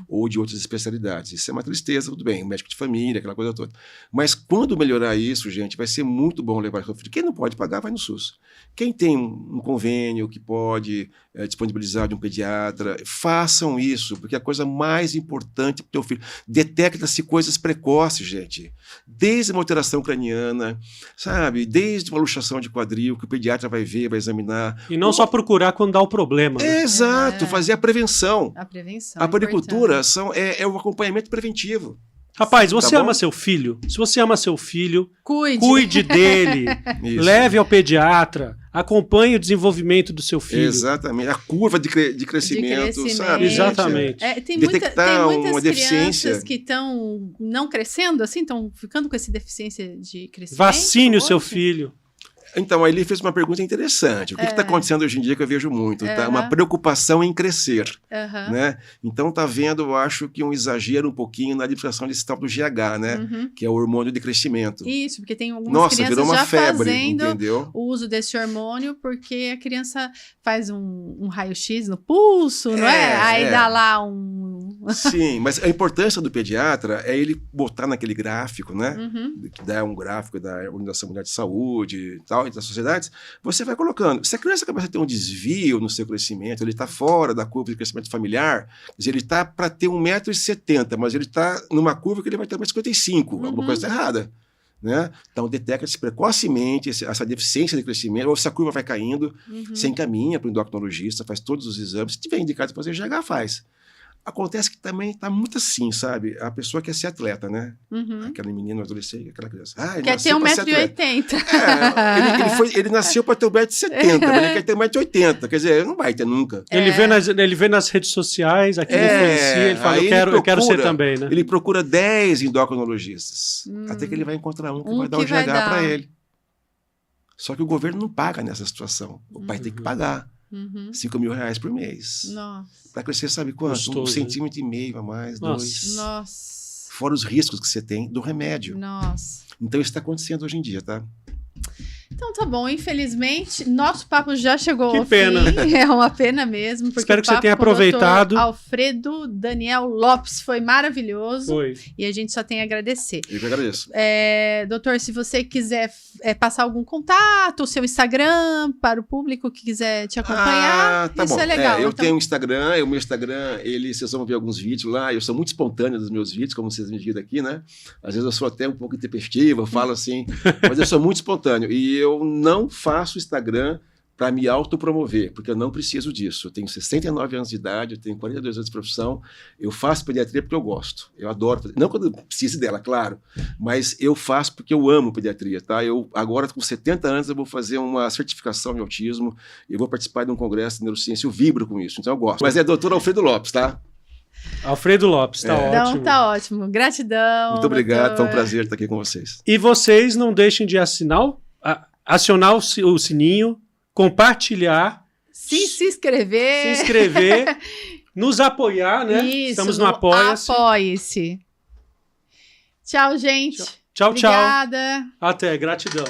ou de outras especialidades. Isso é uma tristeza, tudo bem, médico de família, aquela coisa toda. Mas quando melhorar isso, gente, vai ser muito bom levar seu filho. Quem não pode pagar, vai no SUS. Quem tem um convênio que pode disponibilizar de um pediatra, façam isso, porque é a coisa mais importante para o teu filho. Detecta-se coisas precoces, gente. Desde uma alteração craniana, sabe? Desde uma luxação de quadril, que o pediatra vai ver, vai examinar. E não só procurar quando dá o problema. Né? Exato, fazer a prevenção. A prevenção. A puericultura é o acompanhamento preventivo. Rapaz, você ama seu filho? Se você ama seu filho, cuide dele, leve ao pediatra, acompanhe o desenvolvimento do seu filho. Exatamente, a curva de crescimento, sabe? Exatamente. Tem detectar muitas uma deficiência. Crianças que estão não crescendo, assim, estão ficando com essa deficiência de crescimento. Vacine o seu filho. Então, aí ele fez uma pergunta interessante. O que está acontecendo hoje em dia que eu vejo muito? Tá? Uma preocupação em crescer. Né? Então, está vendo, eu acho, que um exagero um pouquinho na administração desse tal do GH, né? Que é o hormônio de crescimento. Isso, porque tem algumas crianças virou uma já febre, fazendo entendeu? o uso desse hormônio, porque a criança faz um raio-x no pulso, não é? Aí dá lá um Sim, mas a importância do pediatra é ele botar naquele gráfico, né? Que dá um gráfico da Organização Mundial de Saúde e tal, e das sociedades, você vai colocando. Se a criança começa a ter um desvio no seu crescimento, ele está fora da curva de crescimento familiar, quer dizer, ele está para ter 1,70 m, mas ele está numa curva que ele vai ter 1,55 m, alguma coisa está errada. Né? Então, detecta-se precocemente essa deficiência de crescimento, ou se a curva vai caindo, você encaminha para o endocrinologista, faz todos os exames, se tiver indicado para fazer GH, faz. Acontece que também está muito assim, sabe? A pessoa quer ser atleta, né? Aquela menina, adolescente, aquela criança. Quer ter 1,80 m. Ele nasceu para ter 1,70 m, mas ele quer ter 1,80 m. Quer dizer, não vai ter nunca. Ele vê nas redes sociais, aquilo influencia, ele fala, eu quero ser também, né? Ele procura 10 endocrinologistas, até que ele vai encontrar um que vai dar o GH para ele. Só que o governo não paga nessa situação. O pai tem que pagar. R$5.000 por mês. Para crescer, sabe quanto? Gostoso, 1,5 cm a mais, 2. Nossa. Fora os riscos que você tem do remédio. Nossa. Então isso está acontecendo hoje em dia, tá? Então tá bom, infelizmente, nosso papo já chegou ao pena. fim. É uma pena mesmo. Porque espero que você tenha aproveitado. Alfredo Daniel Lopes foi maravilhoso. Foi. E a gente só tem a agradecer. Eu que agradeço. Doutor, se você quiser passar algum contato, o seu Instagram para o público que quiser te acompanhar, tá isso bom. É legal. Eu tenho um Instagram, o meu Instagram, vocês vão ver alguns vídeos lá, eu sou muito espontâneo nos meus vídeos, como vocês me viram aqui, né? Às vezes eu sou até um pouco intempestivo, eu falo assim, mas eu sou muito espontâneo. E eu não faço Instagram para me autopromover, porque eu não preciso disso. Eu tenho 69 anos de idade, eu tenho 42 anos de profissão, eu faço pediatria porque eu gosto, eu adoro fazer. Não quando eu precise dela, claro, mas eu faço porque eu amo pediatria, tá? Eu agora, com 70 anos, eu vou fazer uma certificação em autismo, eu vou participar de um congresso de neurociência, eu vibro com isso, então eu gosto. Mas é Dr. Alfredo Lopes, tá? Alfredo Lopes, tá ótimo. Então tá ótimo, gratidão. Muito obrigado, foi um prazer estar aqui com vocês. E vocês não deixem de acionar o sininho, compartilhar, se inscrever, nos apoiar, né? Isso, estamos no Apoia-se. Apoie-se. Tchau, gente. Tchau, Obrigada. Até, gratidão.